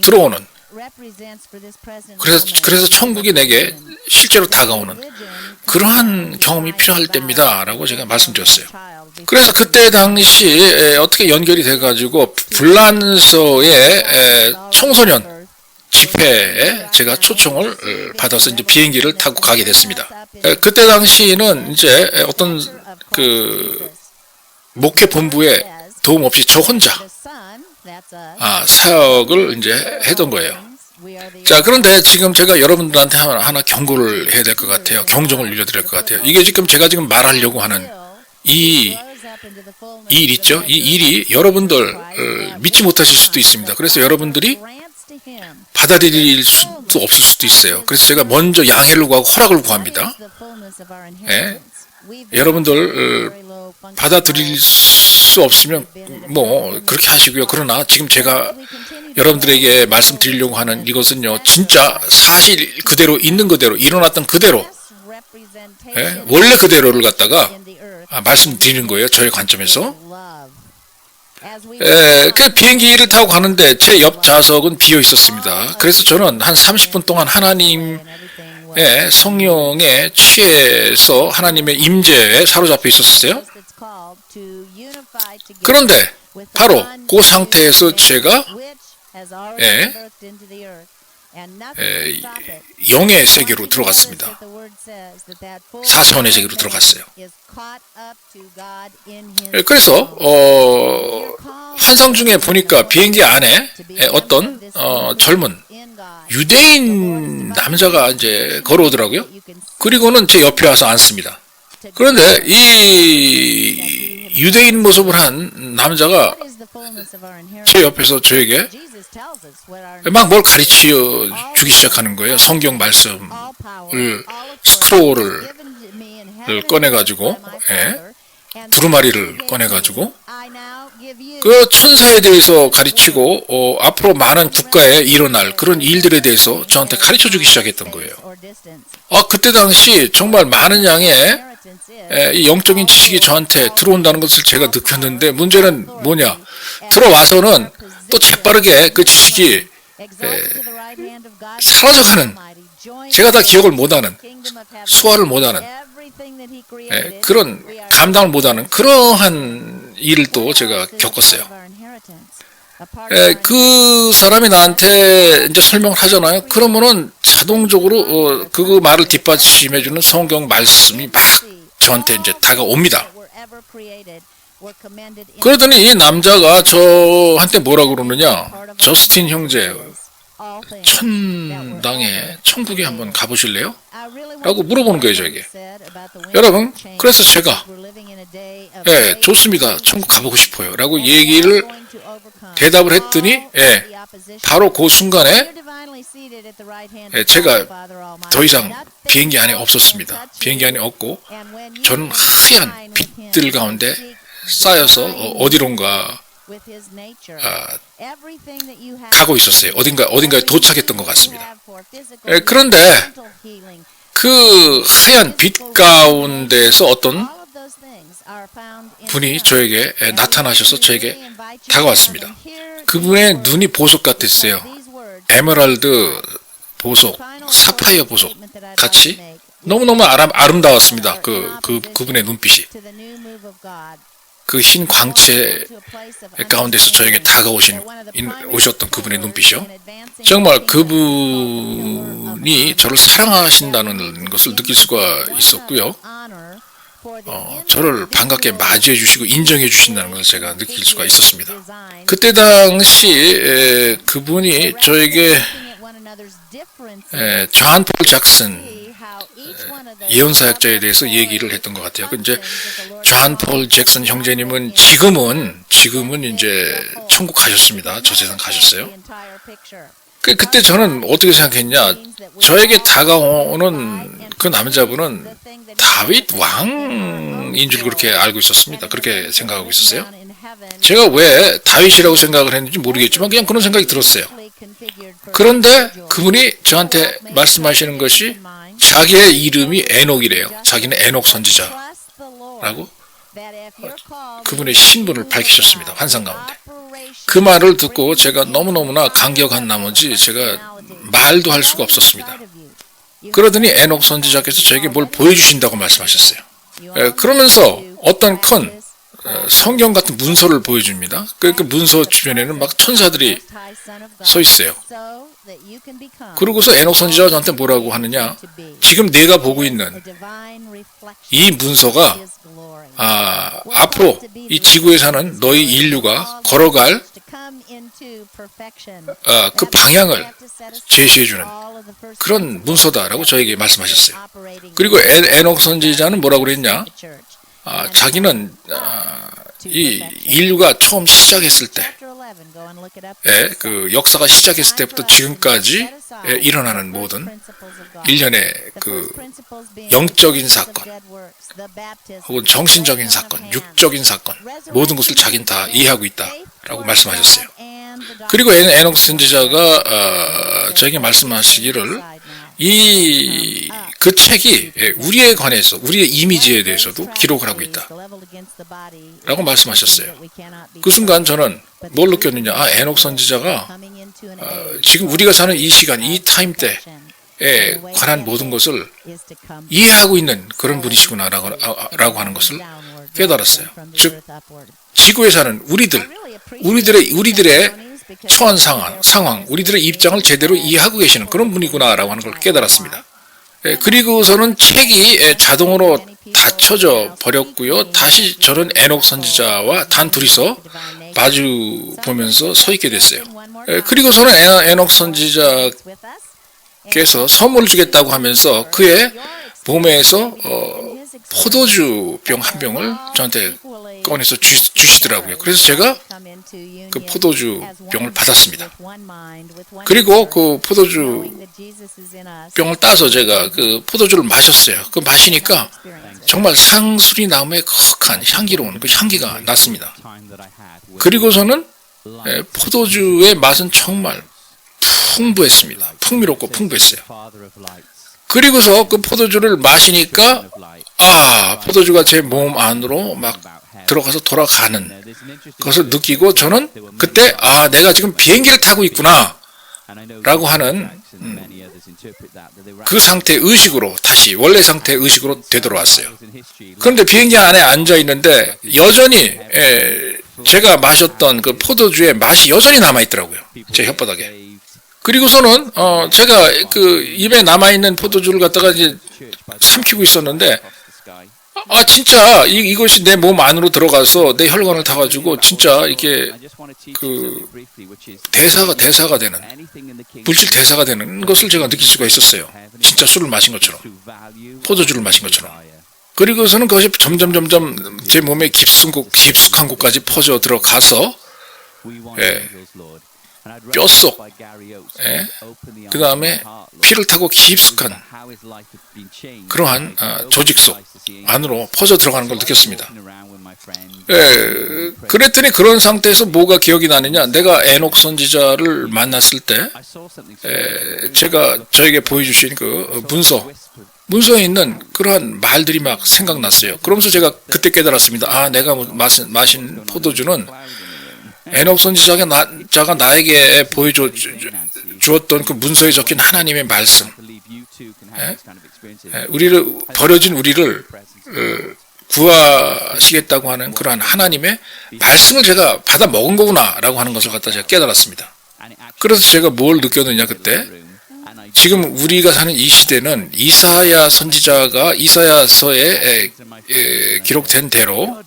들어오는, 그래서 천국이 내게 실제로 다가오는 그러한 경험이 필요할 때입니다. 라고 제가 말씀드렸어요. 그래서 그때 당시 어떻게 연결이 돼가지고 불란서의 청소년 집회에 제가 초청을 받아서 이제 비행기를 타고 가게 됐습니다. 그때 당시는 이제 어떤 그 목회 본부에 도움 없이 저 혼자 사역을 이제 했던 거예요. 자, 그런데 지금 제가 여러분들한테 하나 경고를 해야 될 것 같아요. 경종을 울려드릴 것 같아요. 이게 지금 제가 지금 말하려고 하는 이 일 있죠? 이 일이 여러분들 믿지 못하실 수도 있습니다. 그래서 여러분들이 받아들일 수도 없을 수도 있어요. 그래서 제가 먼저 양해를 구하고 허락을 구합니다. 여러분들 받아들일 수 없으면 뭐 그렇게 하시고요. 그러나 지금 제가 여러분들에게 말씀드리려고 하는 이것은요, 진짜 사실 그대로 있는 그대로 일어났던 그대로 원래 그대로를 갖다가 말씀드리는 거예요. 저의 관점에서. 그래서 비행기를 타고 가는데 제 옆 좌석은 비어 있었습니다. 그래서 저는 한 30분 동안 하나님의 성령에 취해서 하나님의 임재에 사로잡혀 있었어요. 그런데 바로 그 상태에서 제가 영의 세계로 들어갔습니다. 4차원의 세계로 들어갔어요. 그래서 환상 중에 보니까 비행기 안에 어떤 젊은 유대인 남자가 이제 걸어오더라고요. 그리고는 제 옆에 와서 앉습니다. 그런데 이 유대인 모습을 한 남자가 제 옆에서 저에게 막 뭘 가르쳐 주기 시작하는 거예요. 성경 말씀을 스크롤을 꺼내가지고 두루마리를 꺼내가지고 그 천사에 대해서 가르치고 앞으로 많은 국가에 일어날 그런 일들에 대해서 저한테 가르쳐 주기 시작했던 거예요. 그때 당시 정말 많은 양의 이 영적인 지식이 저한테 들어온다는 것을 제가 느꼈는데, 문제는 뭐냐, 들어와서는 또 재빠르게 그 지식이 사라져가는, 제가 다 기억을 못하는, 소화를 못하는, 그런 감당을 못하는 그러한 일을 또 제가 겪었어요. 그 사람이 나한테 이제 설명을 하잖아요. 그러면은 자동적으로 그 말을 뒷받침해주는 성경 말씀이 막 저한테 이제 다가옵니다. 그러더니 이 남자가 저한테 뭐라 그러느냐, 저스틴 형제, 천당에 천국에 한번 가보실래요? 라고 물어보는 거예요, 저에게. 여러분, 그래서 제가 좋습니다, 천국 가보고 싶어요 라고 얘기를 대답을 했더니 바로 그 순간에 제가 더 이상 비행기 안에 없었습니다. 비행기 안에 없고 저는 하얀 빛들 가운데 쌓여서 어디론가 가고 있었어요. 어딘가에 도착했던 것 같습니다. 그런데 그 하얀 빛 가운데서 어떤 분이 저에게 나타나셔서 저에게 다가왔습니다. 그분의 눈이 보석 같았어요. 에메랄드 보석, 사파이어 보석 같이 너무너무 아름다웠습니다. 그분의 눈빛이. 그 흰 광채 가운데서 저에게 오셨던 그분의 눈빛이요. 정말 그분이 저를 사랑하신다는 것을 느낄 수가 있었고요. 저를 반갑게 맞이해 주시고 인정해 주신다는 것을 제가 느낄 수가 있었습니다. 그때 당시 그분이 저에게 존 폴 잭슨 예언사역자에 대해서 얘기를 했던 것 같아요. 이제 존 폴 잭슨 형제님은 지금은 이제 천국 가셨습니다. 저 세상 가셨어요. 그때 저는 어떻게 생각했냐? 저에게 다가오는 그 남자분은 다윗 왕인 줄 그렇게 알고 있었습니다. 그렇게 생각하고 있었어요. 제가 왜 다윗이라고 생각을 했는지 모르겠지만 그냥 그런 생각이 들었어요. 그런데 그분이 저한테 말씀하시는 것이 자기의 이름이 에녹이래요. 자기는 에녹 선지자라고 그분의 신분을 밝히셨습니다. 환상 가운데. 그 말을 듣고 제가 너무너무나 감격한 나머지 제가 말도 할 수가 없었습니다. 그러더니 에녹 선지자께서 저에게 뭘 보여주신다고 말씀하셨어요. 그러면서 어떤 큰 성경 같은 문서를 보여줍니다. 그 문서 주변에는 막 천사들이 서 있어요. 그러고서 에녹 선지자가 저한테 뭐라고 하느냐? 지금 내가 보고 있는 이 문서가 앞으로 이 지구에 사는 너희 인류가 걸어갈 그 방향을 제시해주는 그런 문서다라고 저에게 말씀하셨어요. 그리고 에녹 선지자는 뭐라고 그랬냐? 자기는 이 인류가 처음 시작했을 때, 그 역사가 시작했을 때부터 지금까지 일어나는 모든 일련의 그 영적인 사건, 혹은 정신적인 사건, 육적인 사건, 모든 것을 자기는 다 이해하고 있다라고 말씀하셨어요. 그리고 에녹 선지자가 저에게 말씀하시기를 그 책이 우리에 관해서, 우리의 이미지에 대해서도 기록을 하고 있다 라고 말씀하셨어요. 그 순간 저는 뭘 느꼈느냐? 에녹 선지자가 지금 우리가 사는 이 시간, 이 타임대에 관한 모든 것을 이해하고 있는 그런 분이시구나 라고 하는 것을 깨달았어요. 즉 지구에 사는 우리들의 처한 상황, 우리들의 입장을 제대로 이해하고 계시는 그런 분이구나 라고 하는 걸 깨달았습니다. 그리고서는 책이 자동으로 닫혀져 버렸고요. 다시 저는 에녹 선지자와 단둘이서 마주 보면서 서 있게 됐어요. 그리고서는 에녹 선지자께서 선물을 주겠다고 하면서 그의 몸에서 포도주 병 한 병을 저한테 꺼내서 주시더라고요. 그래서 제가 그 포도주 병을 받았습니다. 그리고 그 포도주 병을 따서 제가 그 포도주를 마셨어요. 그 마시니까 정말 상수리 나무의 거룩한 향기로운 그 향기가 났습니다. 그리고서는 포도주의 맛은 정말 풍부했습니다. 풍미롭고 풍부했어요. 그리고서 그 포도주를 마시니까 포도주가 제 몸 안으로 막 들어가서 돌아가는 것을 느끼고 저는 그때 내가 지금 비행기를 타고 있구나 라고 하는 그 상태의 의식으로 다시 원래 상태의 의식으로 되돌아왔어요. 그런데 비행기 안에 앉아 있는데 여전히 제가 마셨던 그 포도주의 맛이 여전히 남아있더라고요. 제 혓바닥에. 그리고서는 제가 그 입에 남아있는 포도주를 갖다가 이제 삼키고 있었는데 진짜 이것이 내 몸 안으로 들어가서 내 혈관을 타가지고 진짜 이게 그 대사가 되는 물질 대사가 되는 것을 제가 느낄 수가 있었어요. 진짜 술을 마신 것처럼, 포도주를 마신 것처럼. 그리고서는 그것이 점점 제 몸에 깊숙한 곳까지 퍼져 들어가서 뼛속, 그 다음에 피를 타고 깊숙한 그러한 조직 속 안으로 퍼져 들어가는 걸 느꼈습니다. 그랬더니 그런 상태에서 뭐가 기억이 나느냐? 내가 에녹 선지자를 만났을 때 제가 저에게 보여주신 그 문서에 있는 그러한 말들이 막 생각났어요. 그러면서 제가 그때 깨달았습니다. 내가 마신 포도주는 에녹 선지자가 나에게 주었던 그 문서에 적힌 하나님의 말씀, 우리를 버려진 우리를 구하시겠다고 하는 그러한 하나님의 말씀을 제가 받아 먹은 거구나라고 하는 것을 갖다 제가 깨달았습니다. 그래서 제가 뭘 느꼈느냐 그때 지금 우리가 사는 이 시대는 이사야 선지자가 이사야서에 기록된 대로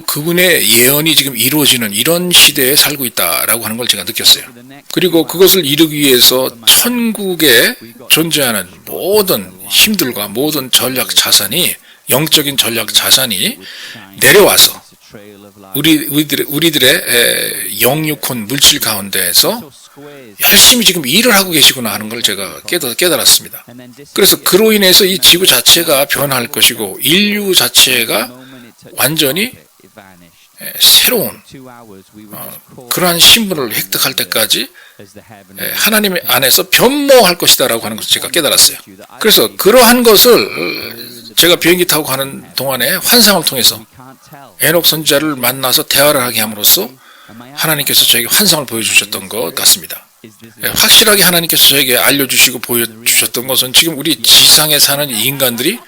그분의 예언이 지금 이루어지는 이런 시대에 살고 있다라고 하는 걸 제가 느꼈어요. 그리고 그것을 이루기 위해서 천국에 존재하는 모든 힘들과 모든 전략 자산이 영적인 전략 자산이 내려와서 우리들의 영육혼 물질 가운데에서 열심히 지금 일을 하고 계시구나 하는 걸 제가 깨달았습니다. 그래서 그로 인해서 이 지구 자체가 변할 것이고 인류 자체가 완전히 새로운 그러한 신분을 획득할 때까지 하나님 안에서 변모할 것이다라고 하는 것을 제가 깨달았어요. 그래서 그러한 것을 제가 비행기 타고 가는 동안에 환상을 통해서 에녹 선지자를 만나서 대화를 하게 함으로써 하나님께서 저에게 환상을 보여주셨던 것 같습니다. 확실하게 하나님께서 저에게 알려주시고 보여주셨던 것은 지금 우리 지상에 사는 인간들이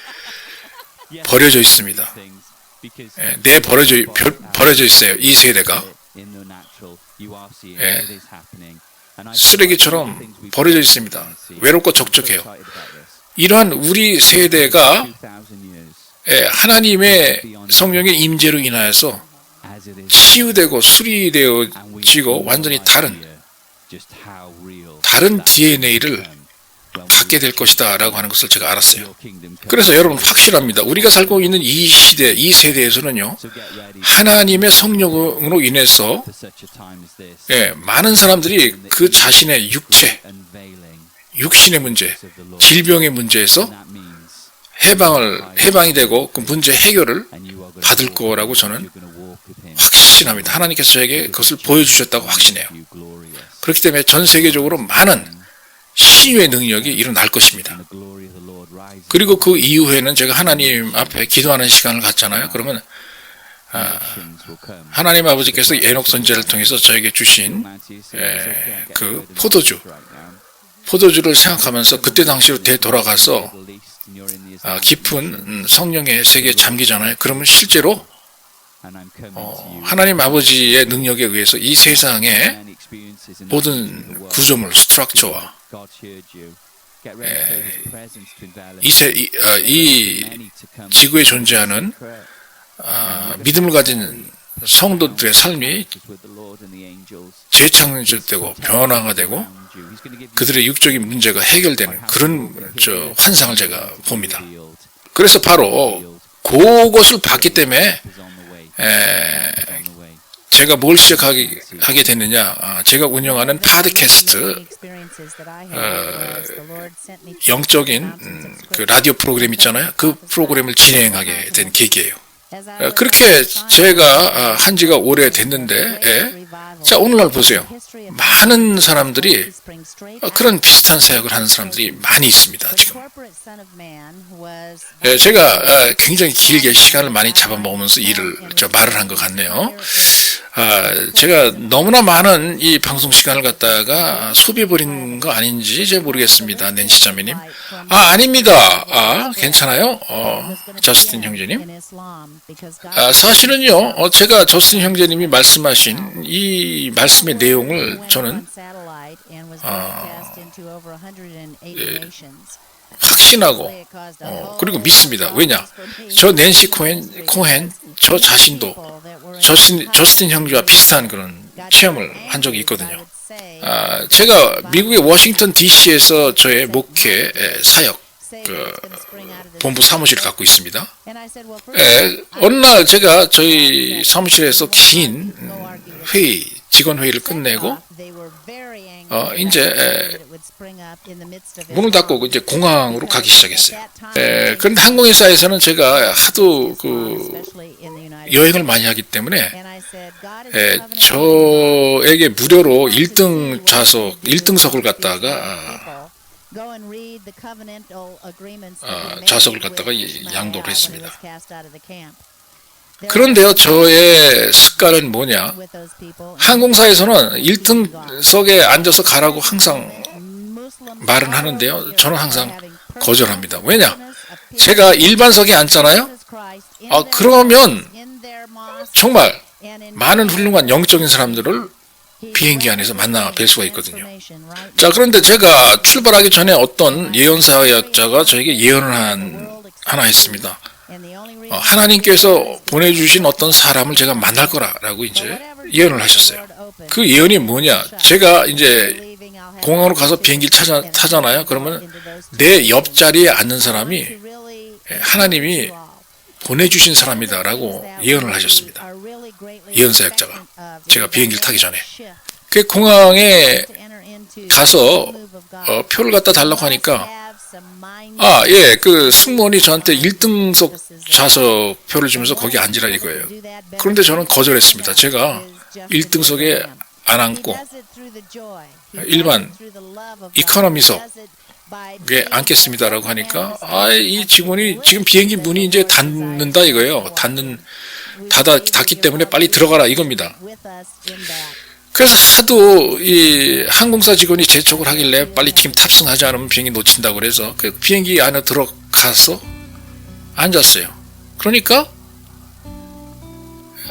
버려져 있습니다. 버려져 있어요. 이 세대가 쓰레기처럼 버려져 있습니다. 외롭고 적적해요. 이러한 우리 세대가 하나님의 성령의 임재로 인하여서 치유되고 수리되어지고 완전히 다른 DNA를 갖게 될 것이다 라고 하는 것을 제가 알았어요. 그래서 여러분 확실합니다. 우리가 살고 있는 이 시대, 이 세대에서는요, 하나님의 성령으로 인해서 많은 사람들이 그 자신의 육신의 문제, 질병의 문제에서 해방이 되고 그 문제 해결을 받을 거라고 저는 확신합니다. 하나님께서 저에게 그것을 보여주셨다고 확신해요. 그렇기 때문에 전 세계적으로 많은 치유의 능력이 일어날 것입니다. 그리고 그 이후에는 제가 하나님 앞에 기도하는 시간을 갖잖아요. 그러면 하나님 아버지께서 에녹 선지자를 통해서 저에게 주신 그 포도주를 생각하면서 그때 당시로 되돌아가서 깊은 성령의 세계에 잠기잖아요. 그러면 실제로 하나님 아버지의 능력에 의해서 이 세상의 모든 구조물, 스트럭처와 이 지구에 존재하는 믿음을 가진 성도들의 삶이 재창조되고 변화가 되고 그들의 육적인 문제가 해결되는 그런 환상을 제가 봅니다. 그래서 바로 그것을 봤기 때문에 제가 뭘 시작하게 됐느냐, 제가 운영하는 팟캐스트 영적인 그 라디오 프로그램 있잖아요. 그 프로그램을 진행하게 된 계기예요. 그렇게 제가 한 지가 오래됐는데 자, 오늘날 보세요. 많은 사람들이 그런 비슷한 사역을 하는 사람들이 많이 있습니다. 지금 제가 굉장히 길게 시간을 많이 잡아먹으면서 말을 한 것 같네요. 제가 너무나 많은 이 방송 시간을 갖다가 소비해버린 거 아닌지 잘 모르겠습니다. 낸시 자매님. 아닙니다. 괜찮아요. 저스틴 형제님. 사실은요, 제가 저스틴 형제님이 말씀하신 이 말씀의 내용을 저는 확신하고 그리고 믿습니다. 왜냐? 저 낸시 코헨 저 자신도 저스틴 형제와 비슷한 그런 체험을 한 적이 있거든요. 제가 미국의 워싱턴 DC에서 저의 목회 사역 본부 사무실을 갖고 있습니다. 어느 날 제가 저희 사무실에서 긴 직원 회의를 끝내고 이제 문을 닫고 이제 공항으로 가기 시작했어요. 그런데 항공회사에서는 제가 하도 여행을 많이 하기 때문에 저에게 무료로 1등석을 갖다가 좌석을 갖다가 양도를 했습니다. 그런데요, 저의 습관은 뭐냐? 항공사에서는 1등석에 앉아서 가라고 항상 말은 하는데요, 저는 항상 거절합니다. 왜냐? 제가 일반석에 앉잖아요? 그러면 정말 많은 훌륭한 영적인 사람들을 비행기 안에서 만나 뵐 수가 있거든요. 자, 그런데 제가 출발하기 전에 어떤 예언사역자가 저에게 예언을 하나 했습니다. 하나님께서 보내주신 어떤 사람을 제가 만날 거라고 이제 예언을 하셨어요. 그 예언이 뭐냐? 제가 이제 공항으로 가서 비행기를 타잖아요. 그러면 내 옆자리에 앉는 사람이 하나님이 보내주신 사람이다라고 예언을 하셨습니다. 예언사역자가 제가 비행기를 타기 전에 그 공항에 가서 표를 갖다 달라고 하니까 그 승무원이 저한테 1등석 좌석 표를 주면서 거기 앉으라 이거예요. 그런데 저는 거절했습니다. 제가 1등석에 안 앉고 일반 이코노미석에 앉겠습니다라고 하니까 이 직원이 지금 비행기 문이 이제 닫는다 이거예요. 닫기 때문에 빨리 들어가라 이겁니다. 그래서 하도 이 항공사 직원이 재촉을 하길래 빨리 지금 탑승하지 않으면 비행기 놓친다고 그래서 그 비행기 안에 들어가서 앉았어요. 그러니까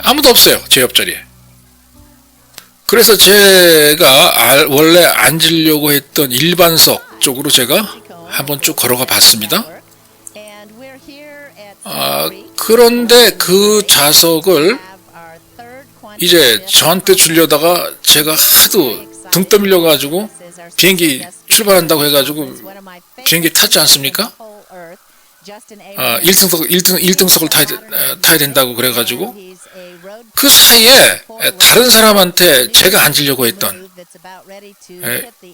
아무도 없어요. 제 옆자리에. 그래서 제가 원래 앉으려고 했던 일반석 쪽으로 제가 한번 쭉 걸어가 봤습니다. 그런데 그 좌석을 이제 저한테 주려다가 제가 하도 등 떠밀려 가지고 비행기 출발한다고 해가지고 비행기 타지 않습니까? 1등석을 타야 된다고 그래가지고 그 사이에 다른 사람한테 제가 앉으려고 했던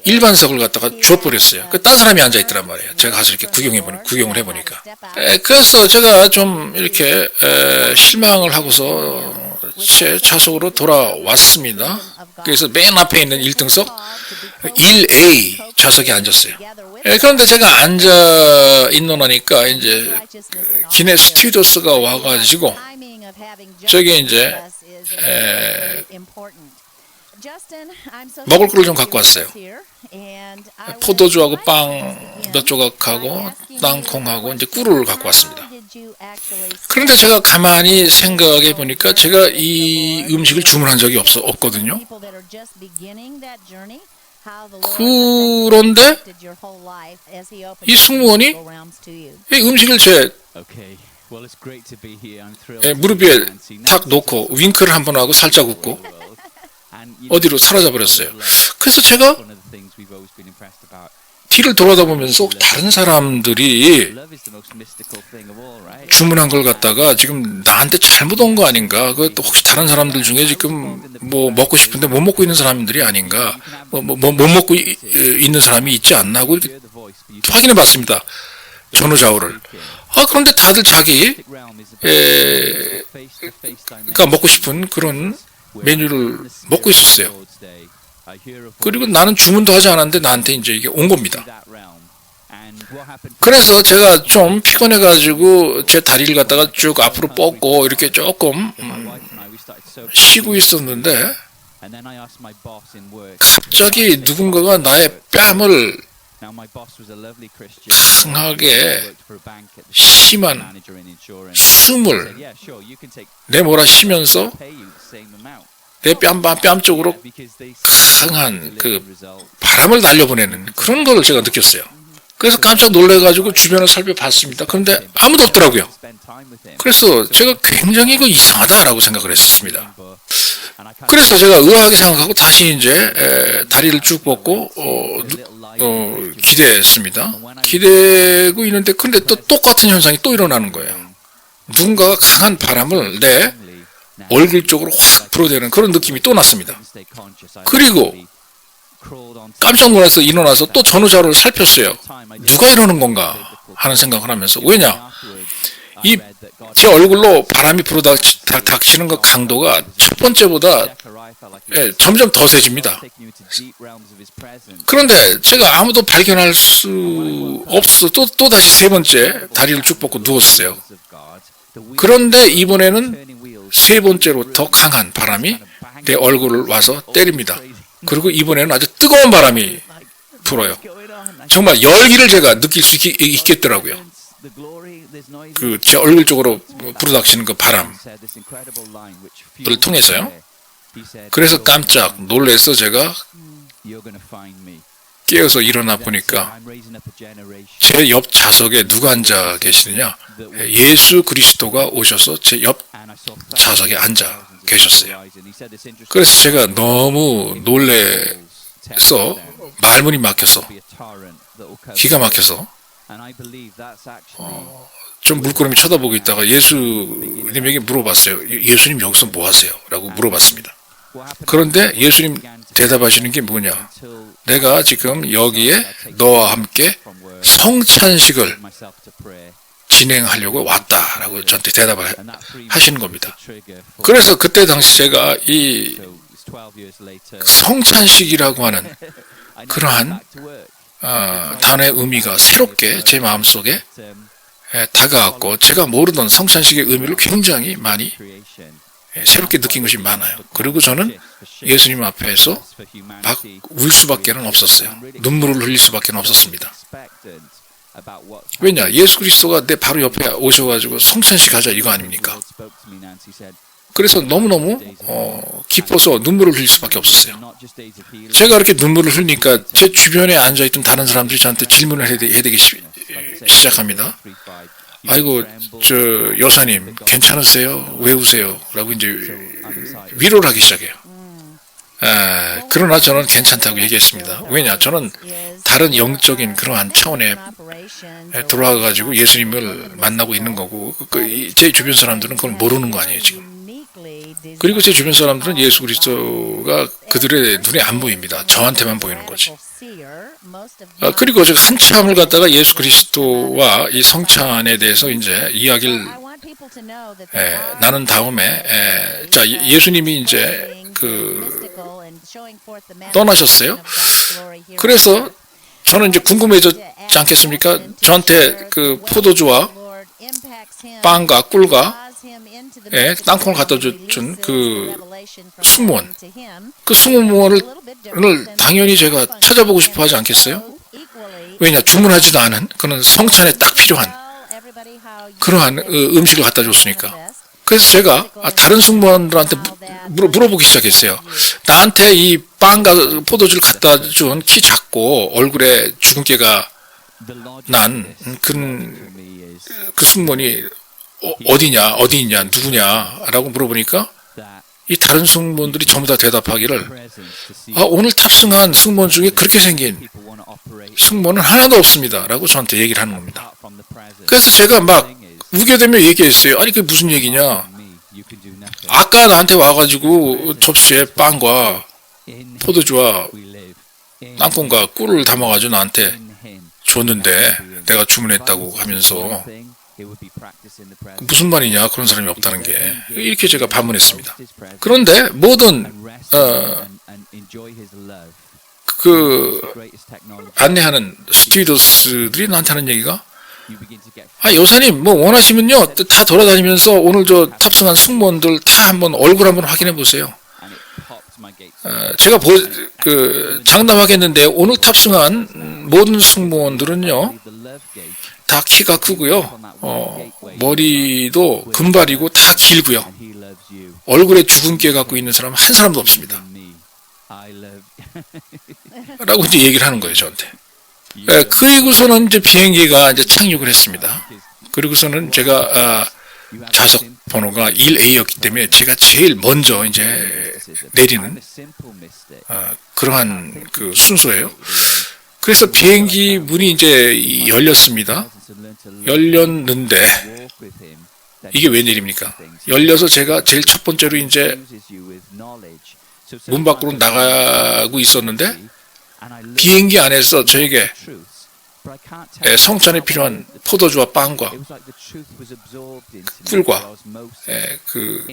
일반석을 갖다가 줘버렸어요. 딴 사람이 앉아있더란 말이에요. 제가 가서 이렇게 구경을 해보니까. 그래서 제가 좀 이렇게 실망을 하고서 제 좌석으로 돌아왔습니다. 그래서 맨 앞에 있는 1등석 1A 좌석에 앉았어요. 그런데 제가 앉아 있노라니까 이제 기내 스튜어디스가 와가지고 저기 이제 먹을 거를 좀 갖고 왔어요. 포도주하고 빵 몇 조각하고 땅콩하고 이제 꿀을 갖고 왔습니다. 그런데 제가 가만히 생각해 보니까 제가 이 음식을 주문한 적이 없거든요. 그런데 이 승무원이 이 음식을 제 무릎 위에 탁 놓고 윙크를 한번 하고 살짝 웃고 어디로 사라져 버렸어요. 그래서 제가 뒤를 돌아다 보면서 다른 사람들이 주문한 걸 갖다가 지금 나한테 잘못 온 거 아닌가? 그것도 혹시 다른 사람들 중에 지금 뭐 먹고 싶은데 못 먹고 있는 사람들이 아닌가? 못 먹고 있는 사람이 있지 않나? 하고 이렇게 확인해 봤습니다. 전후좌우를. 그런데 다들 그러니까 먹고 싶은 그런 메뉴를 먹고 있었어요. 그리고 나는 주문도 하지 않았는데 나한테 이제 이게 온 겁니다. 그래서 제가 좀 피곤해가지고 제 다리를 갖다가 쭉 앞으로 뻗고 이렇게 조금 쉬고 있었는데 갑자기 누군가가 나의 뺨을 강하게 심한 숨을 내몰아 쉬면서 내 뺨 쪽으로 강한 그 바람을 날려보내는 그런 걸 제가 느꼈어요. 그래서 깜짝 놀래가지고 주변을 살펴봤습니다. 그런데 아무도 없더라고요. 그래서 제가 굉장히 이거 이상하다라고 생각을 했습니다. 그래서 제가 의아하게 생각하고 다시 이제 다리를 쭉 뻗고 기대했습니다. 기대고 있는데 근데 또 똑같은 현상이 또 일어나는 거예요. 누군가가 강한 바람을 내 얼굴 쪽으로 확 불어대는 그런 느낌이 또 났습니다. 그리고 깜짝 놀라서 일어나서 또 전후좌우를 살폈어요. 누가 이러는 건가 하는 생각을 하면서 왜냐? 제 얼굴로 바람이 불어닥치는 그 강도가 첫 번째보다 점점 더 세집니다. 그런데 제가 아무도 발견할 수 없어서 또 다시 세 번째 다리를 쭉 뻗고 누웠어요. 그런데 이번에는 세 번째로 더 강한 바람이 내 얼굴을 와서 때립니다. 그리고 이번에는 아주 뜨거운 바람이 불어요. 정말 열기를 제가 느낄 수 있겠더라고요. 그 제 얼굴 쪽으로 불어닥치는 그 바람을 통해서요. 그래서 깜짝 놀라서 제가 깨어서 일어나 보니까 제 옆 좌석에 누가 앉아 계시느냐? 예수 그리스도가 오셔서 제 옆 좌석에 앉아 계셨어요. 그래서 제가 너무 놀래서 말문이 막혀서 기가 막혀서 좀 물끄러미 쳐다보고 있다가 예수님에게 물어봤어요. 예수님 여기서 뭐 하세요? 라고 물어봤습니다. 그런데 예수님 대답하시는 게 뭐냐? 내가 지금 여기에 너와 함께 성찬식을 진행하려고 왔다라고 저한테 대답을 하시는 겁니다. 그래서 그때 당시 제가 이 성찬식이라고 하는 그러한 단어의 의미가 새롭게 제 마음속에 다가왔고 제가 모르던 성찬식의 의미를 굉장히 많이 새롭게 느낀 것이 많아요. 그리고 저는 예수님 앞에서 막 울 수밖에 없었어요. 눈물을 흘릴 수밖에 없었습니다. 왜냐? 예수 그리스도가 내 바로 옆에 오셔가지고 성찬식 하자 이거 아닙니까? 그래서 너무너무 기뻐서 눈물을 흘릴 수밖에 없었어요. 제가 이렇게 눈물을 흘리니까 제 주변에 앉아있던 다른 사람들이 저한테 질문을 해야 되기 시작합니다. 아이고, 저 여사님 괜찮으세요? 왜 우세요? 라고 이제 위로를 하기 시작해요. 그러나 저는 괜찮다고 얘기했습니다. 왜냐? 저는 다른 영적인 그러한 차원에 돌아가가지고 예수님을 만나고 있는 거고, 제 주변 사람들은 그걸 모르는 거 아니에요, 지금. 그리고 제 주변 사람들은 예수 그리스도가 그들의 눈에 안 보입니다. 저한테만 보이는 거지. 그리고 제가 한참을 갖다가 예수 그리스도와 이 성찬에 대해서 이제 이야기를 나눈 다음에, 자, 예수님이 이제 떠나셨어요. 그래서 저는 이제 궁금해졌지 않겠습니까? 저한테 그 포도주와 빵과 꿀과 땅콩을 갖다 준 그 승무원, 그 승무원을 당연히 제가 찾아보고 싶어 하지 않겠어요? 왜냐? 주문하지도 않은 그런 성찬에 딱 필요한 그러한 음식을 갖다 줬으니까. 그래서 제가 다른 승무원들한테 물어보기 시작했어요. 나한테 이 빵과 포도주를 갖다 준 키 작고 얼굴에 주근깨가 난 그 승무원이 어디 있냐, 누구냐라고 물어보니까 이 다른 승무원들이 전부 다 대답하기를 오늘 탑승한 승무원 중에 그렇게 생긴 승무원은 하나도 없습니다라고 저한테 얘기를 하는 겁니다. 그래서 제가 막 우겨대며 얘기했어요. 아니 그게 무슨 얘기냐? 아까 나한테 와가지고 접시에 빵과 포도주와 땅콩과 꿀을 담아가지고 나한테 줬는데 내가 주문했다고 하면서 무슨 말이냐? 그런 사람이 없다는 게 이렇게 제가 반문했습니다. 그런데 모든 그 안내하는 스튜어디스들이 나한테 하는 얘기가 여사님 뭐 원하시면요 다 돌아다니면서 오늘 저 탑승한 승무원들 다 한번 얼굴 한번 확인해 보세요. 제가 장담하겠는데 오늘 탑승한 모든 승무원들은요 다 키가 크고요 머리도 금발이고 다 길고요 얼굴에 주근깨 갖고 있는 사람은 한 사람도 없습니다. 라고 이제 얘기를 하는 거예요 저한테. 그리고서는 이제 비행기가 이제 착륙을 했습니다. 그리고서는 제가 좌석 번호가 1A였기 때문에 제가 제일 먼저 이제 내리는 그러한 그 순서예요. 그래서 비행기 문이 이제 열렸습니다. 열렸는데 이게 웬일입니까? 열려서 제가 제일 첫 번째로 이제 문 밖으로 나가고 있었는데 비행기 안에서 저에게 성찬에 필요한 포도주와 빵과 꿀과 그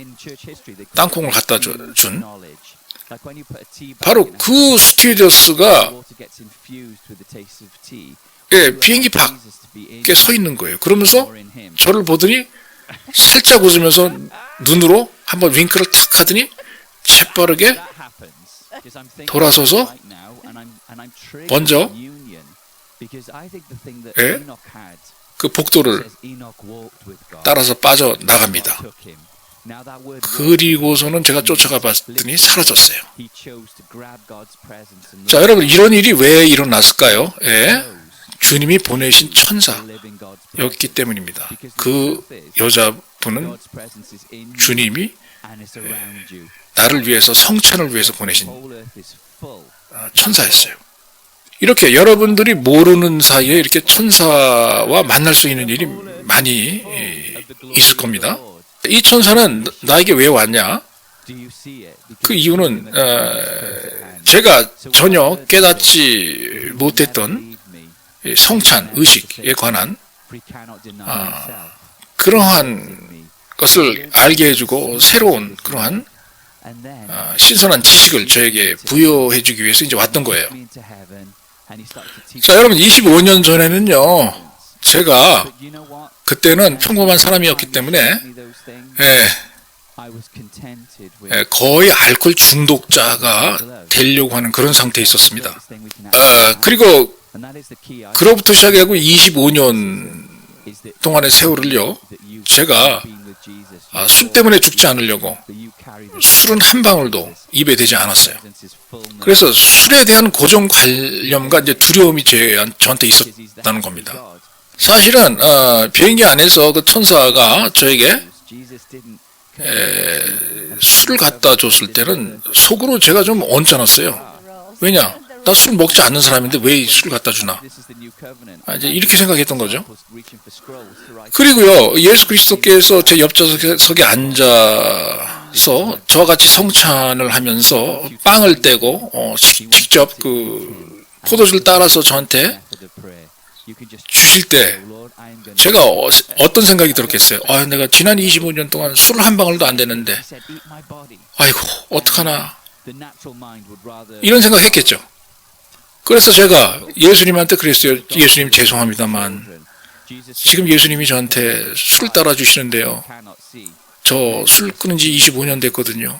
땅콩을 갖다 준 바로 그 스튜어디스가 비행기 밖에 서 있는 거예요. 그러면서 저를 보더니 살짝 웃으면서 눈으로 한번 윙크를 탁 하더니 재빠르게 돌아서서 먼저 예? 그 복도를 따라서 빠져나갑니다. 그리고서는 제가 쫓아가 봤더니 사라졌어요. 자, 여러분, 이런 일이 왜 일어났을까요? 예? 주님이 보내신 천사였기 때문입니다. 그 여자분은 주님이 나를 위해서, 성찬을 위해서 보내신 천사였어요. 이렇게 여러분들이 모르는 사이에 이렇게 천사와 만날 수 있는 일이 많이 있을 겁니다. 이 천사는 나에게 왜 왔냐? 그 이유는 제가 전혀 깨닫지 못했던 성찬, 의식에 관한 그러한 것을 알게 해주고 새로운 그러한 신선한 지식을 저에게 부여해주기 위해서 이제 왔던 거예요. 자, 여러분, 25년 전에는요, 제가 그때는 평범한 사람이었기 때문에 거의 알코올 중독자가 되려고 하는 그런 상태에 있었습니다. 그리고 그로부터 시작하고 25년 동안의 세월을요, 제가 술 때문에 죽지 않으려고 술은 한 방울도 입에 대지 않았어요. 그래서 술에 대한 고정관념과 이제 두려움이 저한테 있었다는 겁니다. 사실은 비행기 안에서 그 천사가 저에게 술을 갖다 줬을 때는 속으로 제가 좀 언짢았어요. 왜냐? 나 술 먹지 않는 사람인데 왜 술을 갖다 주나? 이제 이렇게 생각했던 거죠. 그리고요, 예수 그리스도께서 제 옆좌석에 앉아서 저와 같이 성찬을 하면서 빵을 떼고 직접 그 포도주를 따라서 저한테 주실 때 제가 어떤 생각이 들었겠어요? 내가 지난 25년 동안 술을 한 방울도 안 댔는데 아이고 어떡하나 이런 생각 했겠죠. 그래서 제가 예수님한테 그랬어요. 예수님 죄송합니다만 지금 예수님이 저한테 술을 따라 주시는데요, 저 술 끊은 지 25년 됐거든요.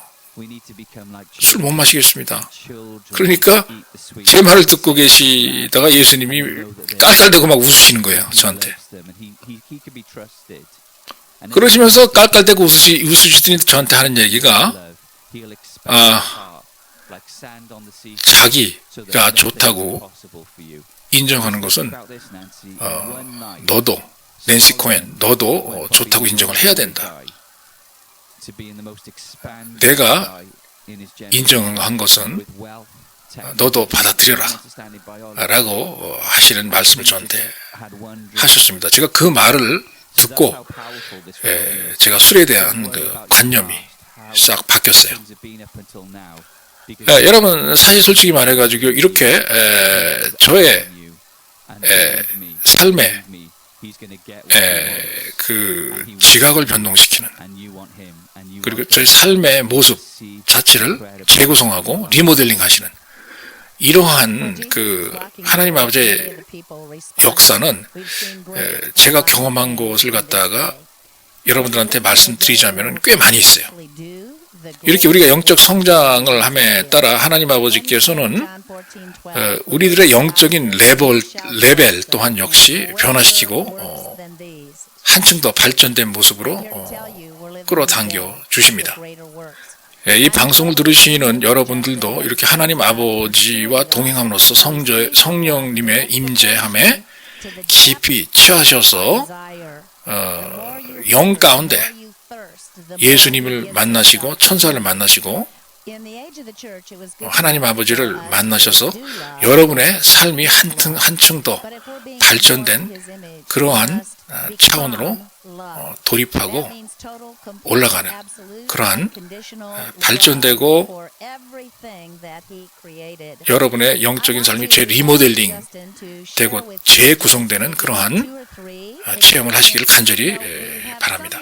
술 못 마시겠습니다. 그러니까 제 말을 듣고 계시다가 예수님이 깔깔대고 막 웃으시는 거예요, 저한테. 그러시면서 깔깔대고 웃으시더니 저한테 하는 얘기가 자기가 좋다고 인정하는 것은 너도, 낸시 코엔, 너도 좋다고 인정을 해야 된다. 내가 인정한 것은 너도 받아들여라 라고 하시는 말씀을 저한테 하셨습니다. 제가 그 말을 듣고 제가 술에 대한 그 관념이 싹 바뀌었어요. 여러분, 사실 솔직히 말해가지고 이렇게 저의 삶에 그 지각을 변동시키는, 그리고 저의 삶의 모습 자체를 재구성하고 리모델링 하시는 이러한 그 하나님 아버지의 역사는 제가 경험한 것을 갖다가 여러분들한테 말씀드리자면 꽤 많이 있어요. 이렇게 우리가 영적 성장을 함에 따라 하나님 아버지께서는 우리들의 영적인 레벨 또한 역시 변화시키고 한층 더 발전된 모습으로 끌어당겨 주십니다. 이 방송을 들으시는 여러분들도 이렇게 하나님 아버지와 동행함으로써 성령님의 임재함에 깊이 취하셔서 영 가운데 예수님을 만나시고 천사를 만나시고 하나님 아버지를 만나셔서 여러분의 삶이 한층 더 발전된 그러한 차원으로 돌입하고 올라가는 그러한 발전되고 여러분의 영적인 삶이 재리모델링 되고 재구성되는 그러한 체험을 하시기를 간절히 바랍니다.